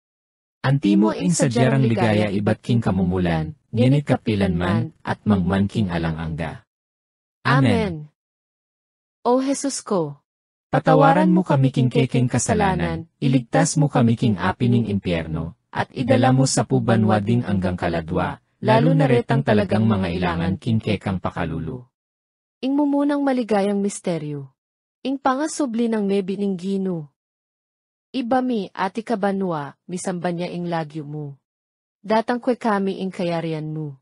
Antimo ing sadyarang ligaya iba't king kamumulan, gini kapilan man, at mangman king alang-angga. Amen. O Jesus ko, Patawaran mo kami king keking kasalanan, iligtas mo kami king api ning impyerno, at idala mo sa pubanwa ding anggang kaladwa, lalo na retang talagang mga ilangan king kekang pakalulu. ing mumunang maligayang misteryo. Ing pangasubli ng mebi ning Gino. Iba mi ati kabanwa, misamba niya ing lagyo mo. Datang kwe kami ing kayarian mo.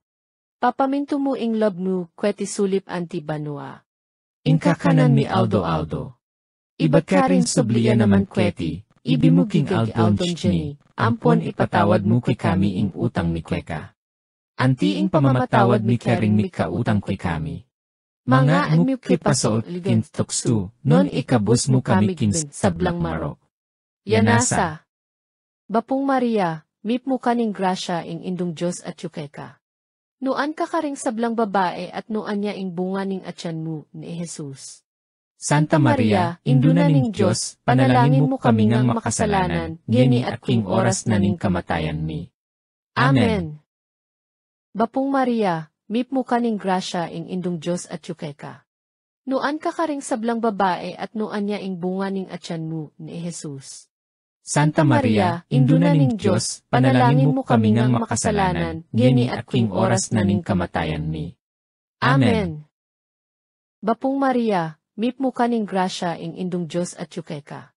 Papaminto mo ing love mo, kweti sulip anti banwa. Ing kakanan mi Aldo. Iba't ka rin subliya naman kweti, ibimuging Aldon Jenny, ampon ipatawad mo kwe kami ing utang mi kweka. Anti ing pamamatawad mi karing mi kautang kwe kami. Mga mo kipaso ligin tukstu, non ikabus mo kami kin sablang maro. Yanasa. Bapong Maria, mip mo kaning grasya ing indong Diyos at yukeka. Nuan ka karing sablang babae at nuan niya ing bunga ning atyan mo ni Jesus. Santa Maria, Induna ning Diyos, panalangin mo kami ngang makasalanan, gini at kwing oras na ning kamatayan mi. Amen. Bapong Maria, mip mo kaning grasya ing indong Diyos at yukeka. Nuan ka karing sablang babae at nuan niya ing bunga ning atyan mo ni Jesus. Santa Maria, Induna ning Diyos, panalangin mo kami ngang makasalanan, gini at kwing oras na ning kamatayan mi. Amen. Bapong Maria, mip mo kaning grasya ing indong Diyos at yukeka.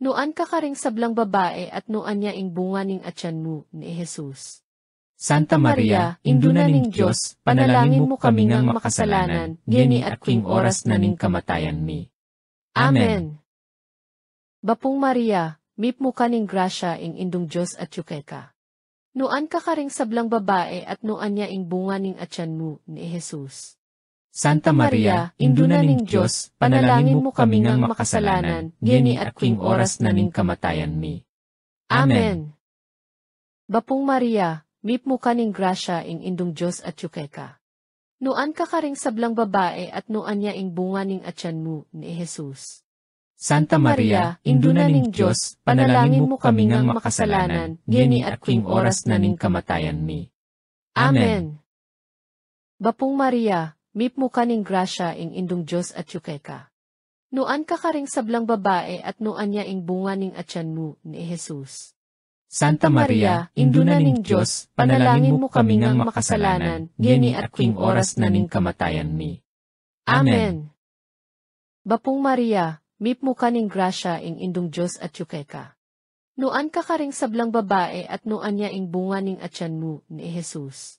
Nuan ka karing sablang babae at nuan niya ing bunga ning atyan mo ni Jesus. Santa Maria, Induna ning Diyos, panalangin mo kami ngang makasalanan, gini at kwing oras na ning kamatayan mi. Amen. Bapong Maria, mip mo kaning grasya ing indong Diyos at yukeka. Nuan ka karing sablang babae at nuan niya ing bunga ning atyan mo ni Jesus. Santa Maria, Induna ning Diyos, panalangin mo kami ngang makasalanan, gini at kwing oras na ning kamatayan mi. Amen. Bapong Maria, mip mo kaning grasya ing indong Diyos at yukeka. Nuan ka karing sablang babae at nuan niya ing bunga ning atyan mo ni Jesus. Santa Maria, Induna ning Diyos, panalangin mo kami ngang makasalanan, gini at kwing oras na ning kamatayan mi. Amen. Bapong Maria, mip mo kaning grasya ing indong Diyos at yukeka. Nuan ka karing sablang babae at nuan niya ing bunga ning atyan mo ni Jesus. Santa Maria, Induna ning Diyos, panalangin mo kami ngang makasalanan, gini at kwing oras na ning kamatayan mi. Amen. Bapong Maria, mip mo kaning grasya ing indong Diyos at yukeka. Nuan ka karing sablang babae at nuan niya ing bunga ning atyan mo ni Jesus.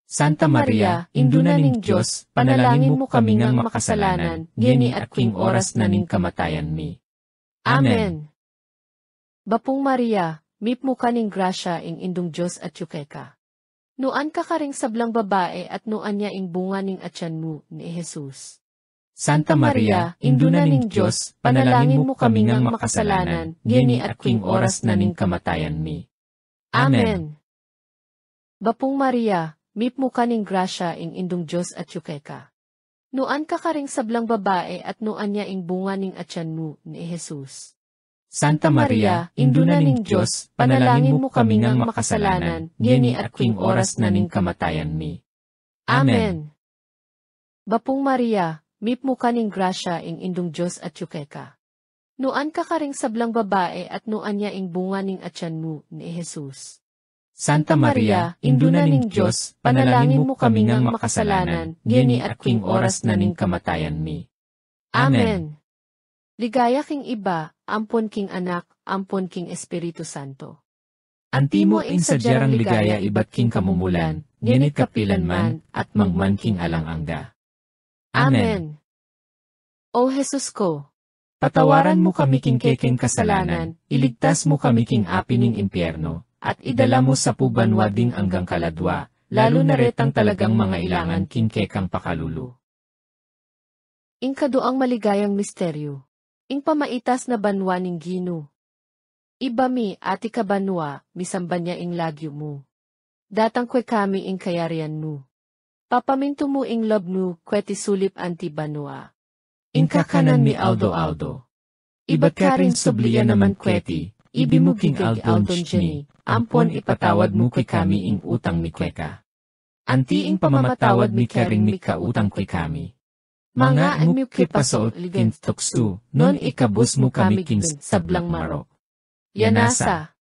Santa Maria, Induna ning Diyos, panalangin mo kami ngang makasalanan, gini at kwing oras na ning kamatayan mi. Amen. Bapong Maria, mip mo kaning grasya ing indong Diyos at yukeka. Nuan ka karing sablang babae at nuan niya ing bunga ning atyan mo ni Jesus. Santa Maria, Induna ning Diyos, panalangin mo kami ngang makasalanan, geni at king oras na ning kamatayan mi. Amen. Bapong Maria, mip mo kaning grasya ing indong Diyos at yukeka. Nuan ka karing sablang babae at nuan niya ing bunga ning atyan mo ni Jesus. Santa Maria, Induna ning Diyos, panalangin mo kami ngang makasalanan, geni at king oras na ning kamatayan mi. Amen. Bapong Maria, mip mo kaning grasya ing indong Diyos at yukeka. Nuan ka karing sablang babae at nuan niya ing bunga ning atyan mo ni Jesus. Santa Maria, Induna ning Diyos, panalangin mo kami ngang makasalanan, geni at king oras na ning kamatayan mi. Amen. Ligaya king iba, ampon king anak, ampon king Espiritu Santo. Antimo ing sadyarang ligaya iba't king kamumulan, genit kapilan man, at mangman king alang angga. Amen. O Jesus ko, Patawaran mo kami king keking kasalanan, iligtas mo kami king api ning impyerno, at idala mo sa pubanwa ding anggang kaladwa, lalo na retang talagang mga ilangan king kekang pakalulu. ing kaduang maligayang misteryo, ing pamaitas na banwa ning Gino. Iba mi ati ka banwa, misamba niya ing lagyo mo. Datang kwe kami ing kayarian mo. Papaminto mo ing love mo, kweti sulip anti banwa. Ing kakanan mi aldo. Iba't ka rin subliya naman kweti, ibi mo king aldon ni, ampon ipatawad mo kay kami ing utang mi kweka. Anti ing pamamatawad mi karing mi kautang kay kami. Mga mo kipaso ligin tuksu, non ikabus mo kami king sablang maro. Yanasa.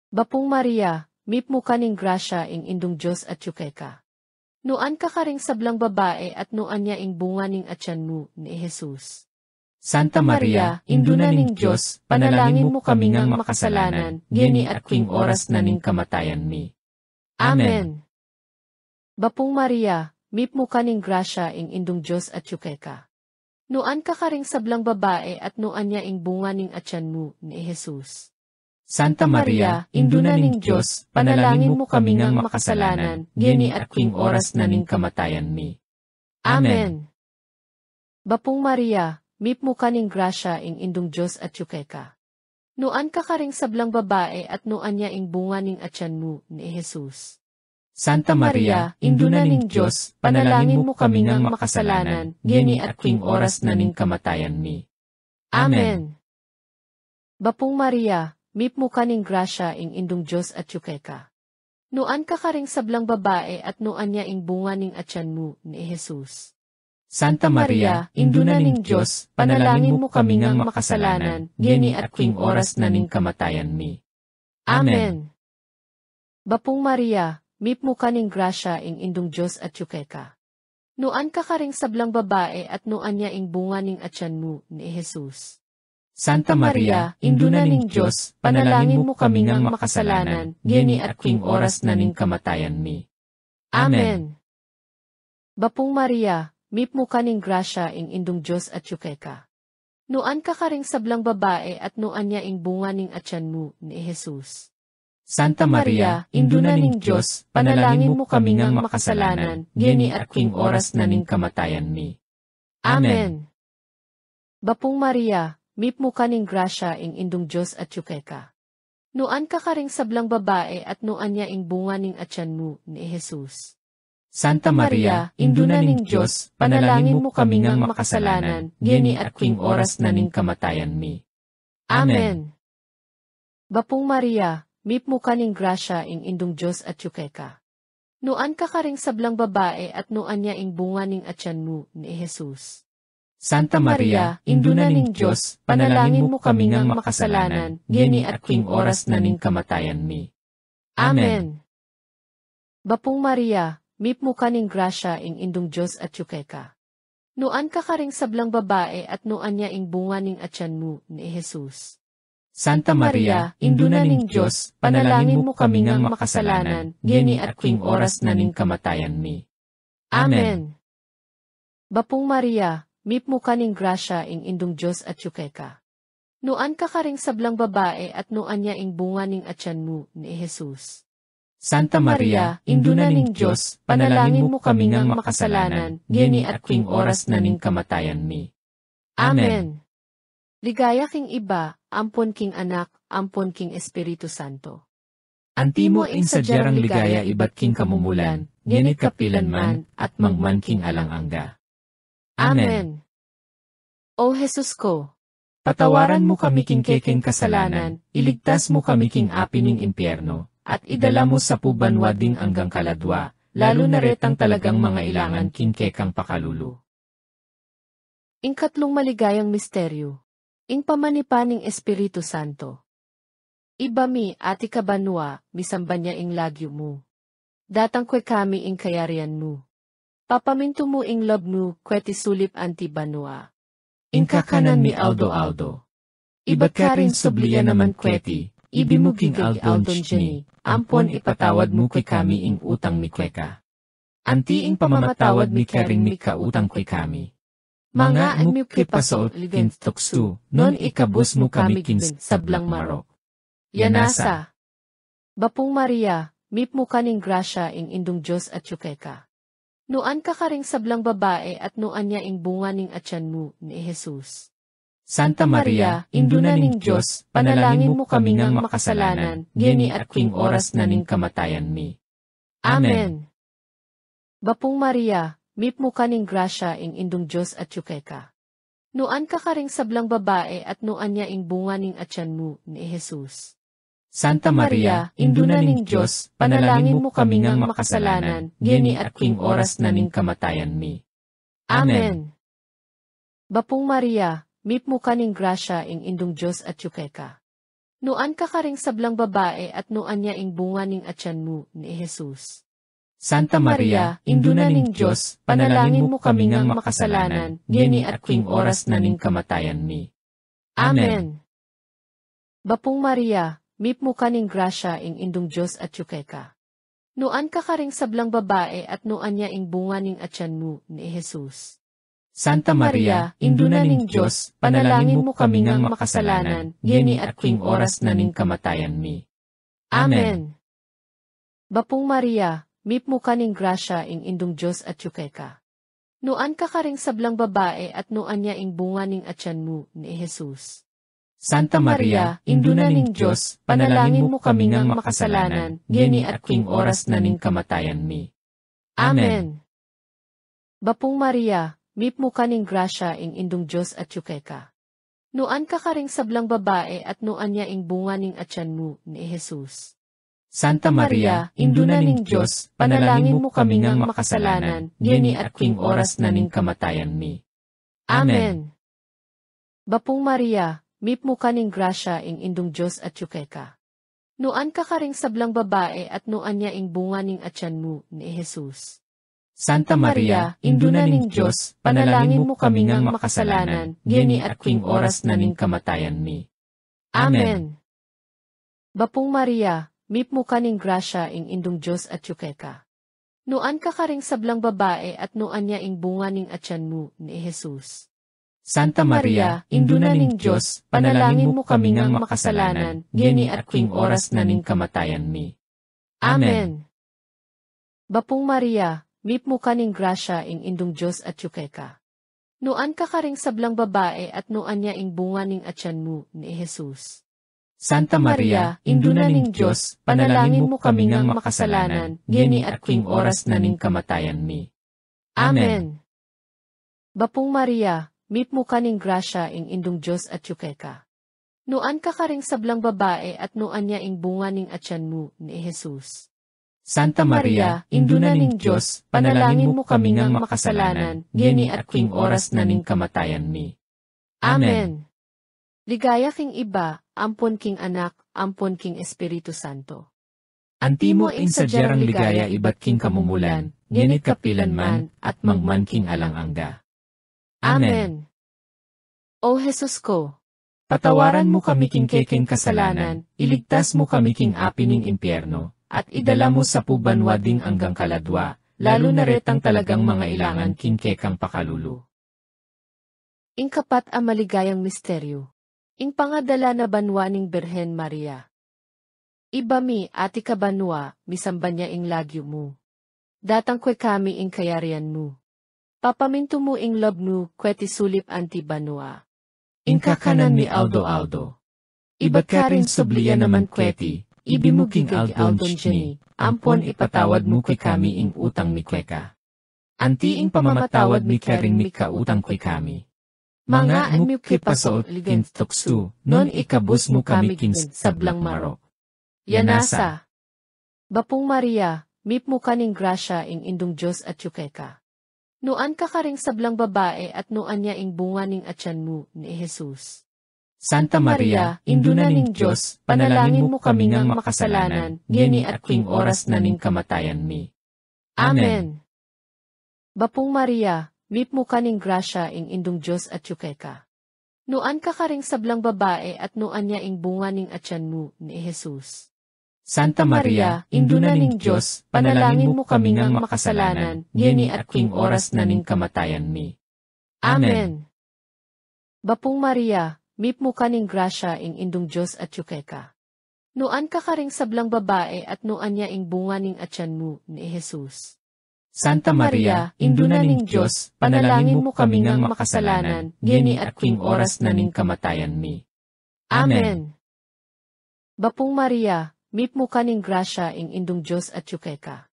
Bapong Maria, mip mo kaning grasya ing indong Diyos at yukeka. Nuan ka karing sablang babae at nuan niya ing bunga ning atyan mo ni Jesus. Santa Maria, Induna ning Diyos, panalangin mo kami ngang makasalanan, geni at king oras na ning kamatayan mi. Amen. Bapong Maria, mip mo kaning grasya ing indong Diyos at yukeka. Nuan ka karing sablang babae at nuan niya ing bunga ning atyan mo ni Jesus. Santa Maria, Induna ning Diyos, panalangin mo kami ngang makasalanan, geni at king oras na ning kamatayan mi. Amen. Bapong Maria, mip mo kaning grasya ing indong Diyos at yukeka. Nuan ka karing sablang babae at nuan niya ing bunga ning atyan mo ni Jesus. Santa Maria, Induna ning Diyos, panalangin mo kami ngang makasalanan, geni at king oras na ning kamatayan mi. Amen. Bapong Maria, mip mo kaning grasya ing indong Diyos at yukeka. Nuan ka karing sablang babae at nuan niya ing bunga ning atyan mo ni Jesus. Santa Maria, Induna ning Diyos, panalangin mo kami ngang makasalanan, geni at king oras na ning kamatayan mi. Amen. Bapong Maria, mip mo kaning grasya ing indong Diyos at yukeka. Nuan ka karing sablang babae at nuan niya ing bunga ning atyan mo ni Jesus. Santa Maria, Induna ning Diyos, panalangin mo kami ngang makasalanan, geni at king oras na ning kamatayan mi. Amen. Bapong Maria, mip mo kaning grasya ing indong Diyos at yukeka. Nuan ka karing sablang babae at nuan niya ing bunga ning atyan mo ni Jesus. Santa Maria, Induna ning Diyos, panalangin mo kami ngang makasalanan, geni at king oras na ning kamatayan mi. Amen. Bapong Maria, mip mo kaning grasya ing indong Diyos at yukeka. Nuan ka karing sablang babae at nuan niya ing bunga ning atyan mo ni Jesus. Santa Maria, Induna ning Diyos, panalangin mo kami ngang makasalanan, geni at king oras na ning kamatayan mi. Amen. Bapong Maria, mip mo kaning grasya ing indong Diyos at yukeka. Nuan ka karing sablang babae at nuan niya ing bunga ning atyan mo ni Jesus. Santa Maria, Induna ning Diyos, panalangin mo kami ngang makasalanan, geni at king oras na ning kamatayan mi. Amen. Bapong Maria, mip mo kaning grasya ing indong Diyos at yukeka. Nuan ka karing sablang babae at nuan niya ing bunga ning atyan mo ni Jesus. Santa Maria, Induna ning Diyos, panalangin mo kami ngang makasalanan, geni at king oras na ning kamatayan mi. Amen. Bapong Maria, mip mo kaning grasya ing indong Diyos at yukeka. Nuan ka karing sablang babae at nuan niya ing bunga ning atyan mo ni Jesus. Santa Maria, Induna ning Diyos, panalangin mo kami ngang makasalanan, geni at king oras na ning kamatayan mi. Amen. Ligaya king iba, ampon king anak, ampon king Espiritu Santo. Antimo ing sadyarang ligaya iba't king kamumulan, genit kapilan man, at mangman king alang angga. Amen. O Jesus ko, Patawaran mo kami king kekeng kasalanan, iligtas mo kami king api ning impyerno, at idala mo sa pubanwading anggang kaladwa, lalo na retang talagang mga ilangan king kekang pakalulu. ing katlong maligayang misteryo, ing pamanipaning Espiritu Santo. Iba mi ati kabanwa, misamba niya ing lagyo mo. Datang kwe kami ing kayarian mo. Papaminto mo ing love mo, kweti sulip anti banwa. Ing kakanan mi aldo. Iba't ka rin subliya naman kweti, ibi mo king aldon jeni, ampon ipatawad mo kay kami ing utang mi kweka. Anti ing pamamatawad mi karing mi kautang kay kami. Mga mo kipasaot kin tuksu, non ikabus mo kami kin sablang marok. Yanasa. Bapong Maria, mip mo kaning grasya ing indong Diyos at yukeka. Nuan ka karing sablang babae at nuan niya ing bunga ning atyan mo ni Jesus. Santa Maria, Induna ning Diyos, panalangin mo kami ngang makasalanan, geni at king oras na ning kamatayan mi. Amen. Bapong Maria, mip mo kaning grasya ing indong Diyos at yukeka. Nuan ka karing sablang babae at nuan niya ing bunga ning atyan mo ni Jesus. Santa Maria, Induna ning Diyos, panalangin mo kami ngang makasalanan, geni at king oras na ning kamatayan mi. Amen. Bapong Maria, mip mo kaning grasya ing indong Diyos at yukeka. Nuan ka karing sablang babae at nuan niya ing bunga ning atyan mo ni Jesus. Santa Maria, Induna ning Diyos, panalangin mo kami ngang makasalanan, geni at king oras na ning kamatayan mi. Amen. Bapong Maria, mip mo kaning grasya ing indong Diyos at yukeka. Nuan ka karing sablang babae at nuan niya ing bunga ning atyan mo ni Jesus. Santa Maria, Induna ning Diyos, panalangin mo kami ngang makasalanan, geni at king oras na ning kamatayan mi. Amen. Bapong Maria, mip mo kaning grasya ing indong Diyos at yukeka. Nuan ka karing sablang babae at nuan niya ing bunga ning atyan mo ni Jesus. Santa Maria, Induna ning Diyos, panalangin mo kami ngang makasalanan, geni at king oras na ning kamatayan mi. Amen. Bapong Maria, mip mo kaning grasya ing indong Diyos at yukeka. Nuan ka karing sablang babae at nuan niya ing bunga ning atyan mo ni Jesus. Santa Maria, Induna ning Diyos, panalangin mo kami ngang makasalanan, geni at king oras na ning kamatayan mi. Amen. Bapong Maria, mip mo kaning grasya ing indong Diyos at yukeka. Nuan ka karing sablang babae at nuan niya ing bunga ning atyan mo ni Jesus. Santa Maria, Induna ning Diyos, panalangin mo kami ngang makasalanan, geni at king oras na ning kamatayan mi. Amen. Bapong Maria, mip mo kaning grasya ing indong Diyos at yukeka. Nuan ka karing sablang babae at nuan niya ing bunga ning atyan mo ni Jesus. Santa Maria, Induna ning Diyos, panalangin mo kami ngang makasalanan, geni at king oras na ning kamatayan mi. Amen. Bapong Maria, mip mo kaning grasya ing indong Diyos at yukeka. Nuan ka karing sablang babae at nuan niya ing bunga ning atyan mo ni Jesus. Santa Maria, Induna ning Diyos, panalangin mo kami ngang makasalanan, geni at king oras na ning kamatayan mi. Amen. Bapong Maria, mip mo kaning grasya ing indong Diyos at yukeka. Nuan ka karing sablang babae at nuan niya ing bunga ning atyan mo ni Jesus. Santa Maria, Induna ning Diyos, panalangin mo kami ngang makasalanan, geni at king oras na ning kamatayan mi. Amen. Ligaya king iba, ampon king anak, ampon king Espiritu Santo. Antimo ing sadyarang ligaya iba't king kamumulan, genit kapilan man, at mangman king alang angga. Amen. O Jesus ko, Patawaran mo kami king kekeng kasalanan, iligtas mo kami king api ning impyerno, at idala mo sa pubanwading anggang kaladwa, lalo na retang talagang mga ilangan king kekang pakalulu. ing kapat a maligayang misteryo. Ing pangadala na banwa ning Birhen Maria. Iba mi, ati kabanwa, misamban niya ing lagyo mo. Datang kwe kami ing kayarian mo. Papaminto mo ing love mo, kweti sulip anti banwa. Ing kakanan mi Aldo. Iba't ka rin subliya naman kweti, ibimuging Aldon ni, ampon ipatawad mo kay kami ing utang mi kweka. Anti ing pamamatawad mi karing mi kautang kay kami. Mga mo kipasoot ligin tuksu, non ikabus mo kami king sablang marok. Yanasa. Bapong Maria, mip mo kaning grasya ing indong Diyos at yukeka. Nuan ka karing sablang babae at nuan niya ing bunga ning atyan mo ni Jesus. Santa Maria, induna ning Diyos, panalangin mo kami ngang makasalanan, ngeni at king oras na ning kamatayan mi. Amen. Bapong Maria, mip mo kaning grasya ing indong Diyos at yukeka. Nuan ka karing sablang babae at nuan niya ing bunga ning atyan mo ni Jesus. Santa Maria, induna ning Diyos, panalangin mo kami ngang makasalanan, ngeni at king oras na ning kamatayan mi. Amen. Bapong Maria, mip mo kaning grasya ing indong Diyos at yukeka. Nuan ka karing sablang babae at nuan niya ing bunga ning atyan mo ni Jesus. Santa Maria, induna ning Diyos, panalangin mo kami ngang makasalanan, ngeni at king oras na ning kamatayan mi. Amen. Bapong Maria, mip mo kaning grasya ing indong Diyos at yukeka.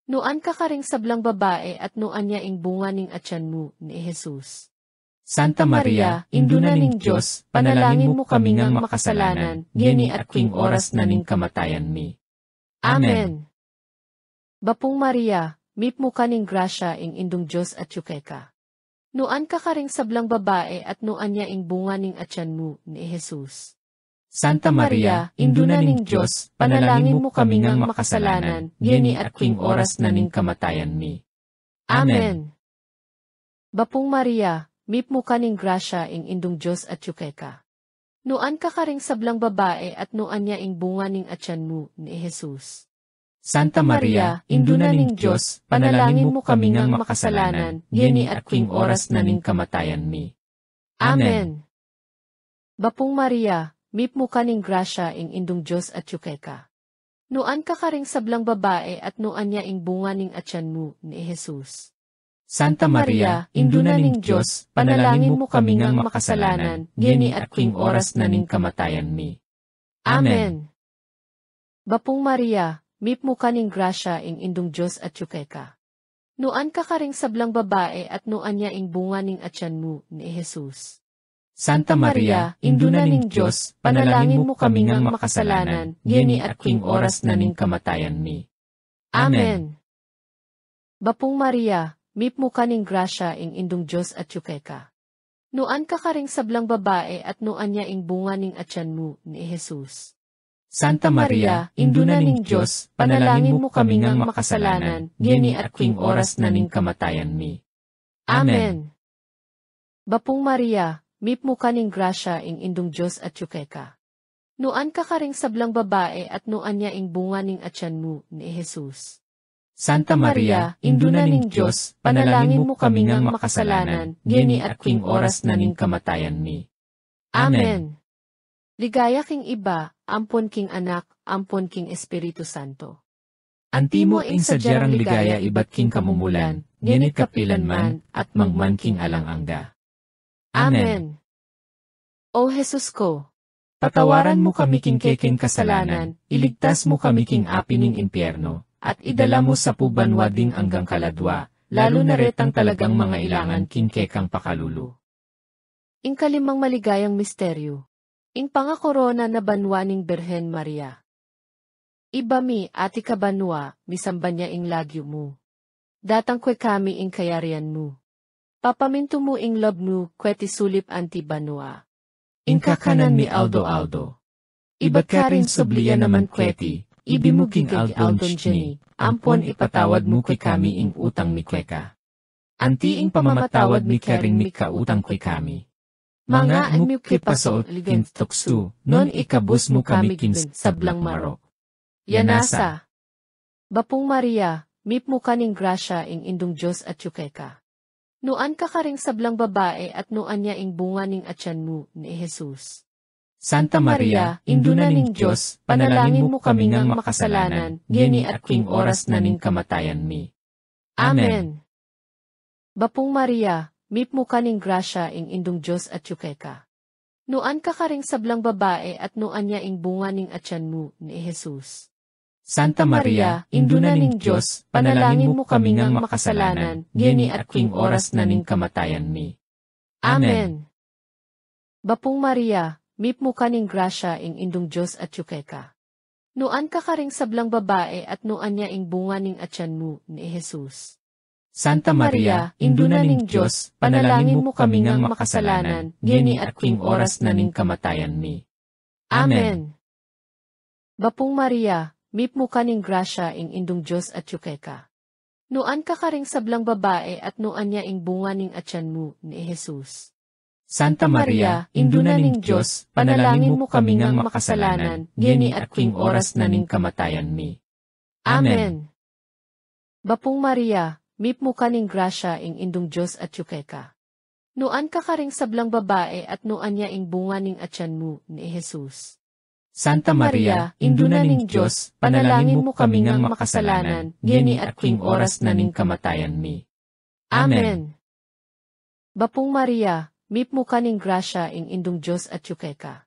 Nuan ka karing sablang babae at nuan niya ing bunga ning atyan mo ni Jesus. Santa Maria, induna ning Diyos, panalangin mo kami ngang makasalanan, ngeni at king oras na ning kamatayan mi. Amen. Bapong Maria, mip mo kaning grasya ing indong Diyos at yukeka. Nuan ka karing sablang babae at nuan niya ing bunga ning atyan mo ni Jesus. Santa Maria, induna ning Diyos, panalangin mo kami ngang makasalanan, ngeni at king oras na ning kamatayan mi. Amen. Bapong Maria, mip mo kaning grasya ing indong Diyos at yukeka. Nuan ka karing sablang babae at nuan niya ing bunga ning atyan mo ni Jesus. Santa Maria, induna ning Diyos, panalangin mo kami ngang makasalanan, ngeni at king oras na ning kamatayan mi. Amen. Bapong Maria, mip mo kaning grasya ing indong Diyos at yukeka. Nuan ka karing sablang babae at nuan niya ing bunga ning atyan mo ni Jesus. Santa Maria, induna ning Diyos, panalangin mo kami ngang makasalanan, ngeni at king oras na ning kamatayan mi. Amen. Bapong Maria, mip mo kaning grasya ing indong Diyos at yukeka. Nuan ka karing sablang babae at nuan niya ing bunga ning atyan mo ni Jesus. Santa Maria, induna ning Diyos, panalangin mo kami ngang makasalanan, ngeni at king oras na ning kamatayan mi. Amen. Bapong Maria, mip mo kaning grasya ing indong Diyos at yukeka. Nuan ka karing sablang babae at nuan niya ing bunga ning atyan mo ni Jesus. Santa Maria, induna ning Diyos, panalangin mo kami ngang makasalanan, ngeni at king oras na ning kamatayan mi. Amen. Bapong Maria, mip mo kaning grasya ing indong Diyos at yukeka. Nuan ka karing sablang babae at nuan niya ing bunga ning atyan mo ni Jesus. Santa Maria, induna ning Diyos, panalangin mo kami ngang makasalanan, ngeni at king oras na ning kamatayan mi. Amen. Ligaya king iba, ampon king anak, ampon king Espiritu Santo. Antimo ing sadyarang ligaya iba't king kamumulan, ngeni kapilan man, at mangman king alang angga. Amen. O Jesus ko, Patawaran mo kami king keking kasalanan, iligtas mo kami king api ning impyerno, at idala mo sa pubanwa ding anggang kaladwa, lalo na retang talagang mga ilangan king kekang pakalulu. ing kalimang maligayang misteryo. Ing pangakorona na banwa ning Birhen Maria. Iba mi, ati ka banwa, misamban niya ing lagyo mo. Datang kwe kami ing kayarian mo. Papaminto mo ing love mo, kweti sulip anti banwa. Ing kakanan mi Aldo. Iba't ka rin subliya naman kweti, ibimuging Aldon ni, ampon ipatawad mo kay kami ing utang mi kweka. Anti ing pamamatawad mi karing mi kautang kay kami. Mga mo kipasoot ligin tuksu, non ikabus mo kami king sablang marok. Yanasa. Bapong Maria, mip mo kaning grasya ing indong Diyos at yukeka. Nuan ka karing sablang babae at nuan niya ing bunga ning atyan mo ni Jesus. Santa Maria, Induna ning Diyos, panalangin mo kami ngang makasalanan, ngeni at king oras na ning kamatayan mi. Amen. Bapong Maria, mipmo kaning grasya ing indong Diyos at yukeka. Nuan ka karing sablang babae at nuan niya ing bunga ning atyan mo ni Jesus. Santa Maria, Induna ning Diyos, panalangin mo kami ngang makasalanan, ngeni at king oras na ning kamatayan mi. Amen. Bapong Maria, mipmo kaning grasya ing indong Diyos at yukeka. Nuan ka karing sablang babae at nuan niya ing bunga ning atyan mo ni Jesus. Santa Maria, Induna ning Diyos, panalangin mo kami ngang makasalanan, ngeni at king oras na ning kamatayan mi. Amen. Bapong Maria, mipmo kaning grasya ing indong Diyos at yukeka. Nuan ka karing sablang babae at nuan niya ing bunga ning atyan mo ni Jesus. Santa Maria, Induna ning Diyos, panalangin mo kami ngang makasalanan, ngeni at king oras na ning kamatayan mi. Amen. Bapong Maria, mipmo kaning grasya ing indong Diyos at yukeka. Nuan ka karing sablang babae at nuan niya ing bunga ning atyan mo ni Jesus. Santa Maria, Induna ning Diyos, panalangin mo kami ngang makasalanan, ngeni at king oras na ning kamatayan mi. Amen. Bapong Maria, mipmo kaning grasya ing indong Diyos at yukeka.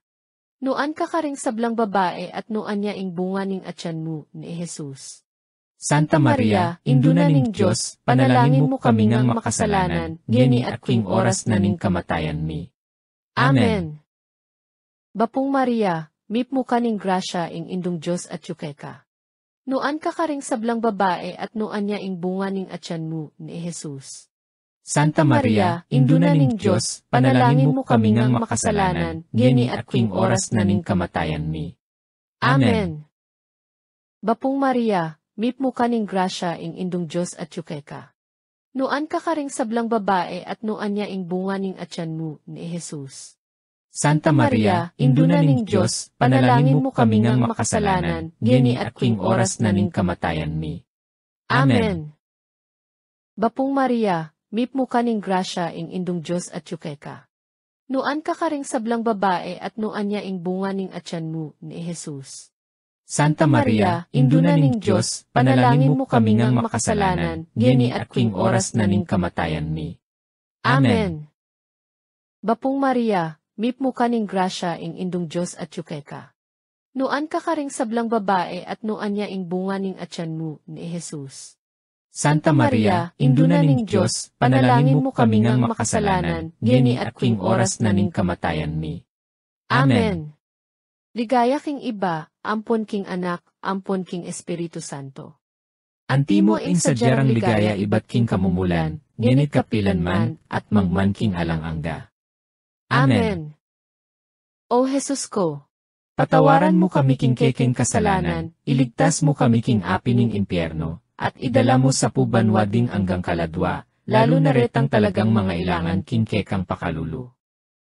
Nuan ka karing sablang babae at nuan niya ing bunga ning atyan mo ni Jesus. Santa Maria, Induna ning Diyos, panalangin mo kami ngang makasalanan, ngeni at king oras na ning kamatayan mi. Amen. Bapong Maria, mipmo kaning grasya ing indong Diyos at yukeka. Nuan ka karing sablang babae at nuan niya ing bunga ning atyan mo ni Jesus. Santa Maria, Induna ning Diyos, panalangin mo kami ngang makasalanan, ngeni at king oras na ning kamatayan mi. Amen. Bapong Maria, mipmo kaning grasya ing indong Diyos at yukeka. Nuan ka karing sablang babae at nuan niya ing bunga ning atyan mo ni Jesus. Santa Maria, Induna ning Diyos, panalangin mo kami ngang makasalanan, ngeni at king oras na ning kamatayan mi. Amen. Bapong Maria, mipmo kaning grasya ing indong Diyos at yukeka. Nuan ka karing sablang babae at nuan niya ing bunga ning atyan mo ni Jesus. Santa Maria, Induna ning Diyos, panalangin mo kami ngang makasalanan, ngeni at king oras na ning kamatayan mi. Amen. Bapong Maria, mipmo kaning grasya ing indong Diyos at yukeka. Nuan ka karing sablang babae at nuan niya ing bunga ning atyan mo ni Jesus. Santa Maria, Induna ning Diyos, panalangin mo kami ngang makasalanan, ngeni at king oras na ning kamatayan mi. Amen. Ligaya king iba, ampon king anak, ampon king Espiritu Santo. Antimo ing sadyarang ligaya iba't king kamumulan, ngenit kapilan man, at mangman king alang angga. Amen. O Jesus ko, Patawaran mo kami king keking kasalanan, iligtas mo kami king api ning impyerno, at idala mo sa pubanwading anggang kaladwa, lalo na retang talagang mga ilangan king kekang pakalulu.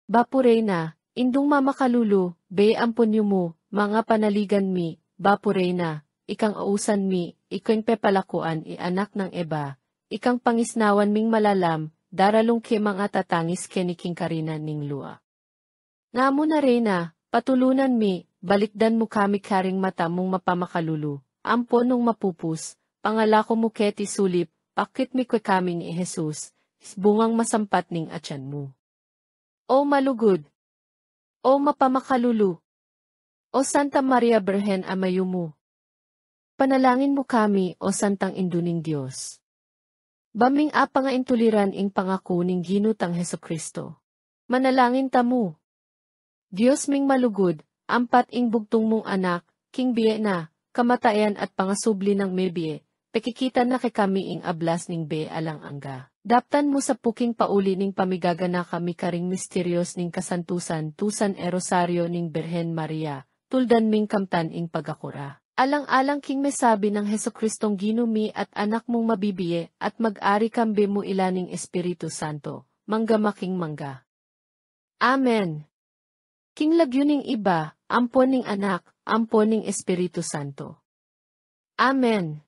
Bapurena, indung mamakalulu, be ampon mo, mga panaligan mi, bapurena, ikang ausan mi, ikang pepalakuan anak ng eba, ikang pangisnawan ming malalam, daralong ke mga tatangis keniking karinan ning lua. Nga mo na rena, patulunan mi, balikdan mo kami karing mata mong mapamakalulu, ampon nung mapupus, pangalako mo keti sulip, pakit mi kwe kami ni Jesus, bungang masampat ning atyan mo. O malugod! O mapamakalulu! O Santa Maria Birhen Amayo mo! Panalangin mo kami, O Santang Induning Diyos. Baming apa nga intuliran ing pangako ning ginutang Heso Kristo. Manalangin tamo. Diyos ming malugod, ampat ing bugtong mong anak, king biye na, kamatayan at pangasubli ng mebiye, pekikita na kay kami ing ablas ning be alang angga. Daptan mo sa puking pauli ning pamigagana kami karing misteryos ning kasantusan tusan erosaryo ning Birhen Maria, tuldan ming kamtan ing pagakura. Alang-alang king mesabi ng Heso Kristong ginumi at anak mong mabibiye at mag-ari kambe mo ilaning Espiritu Santo, manggamaking mangga. Amen. King lagyo ning iba, ampon ning anak, ampon ning Espiritu Santo. Amen.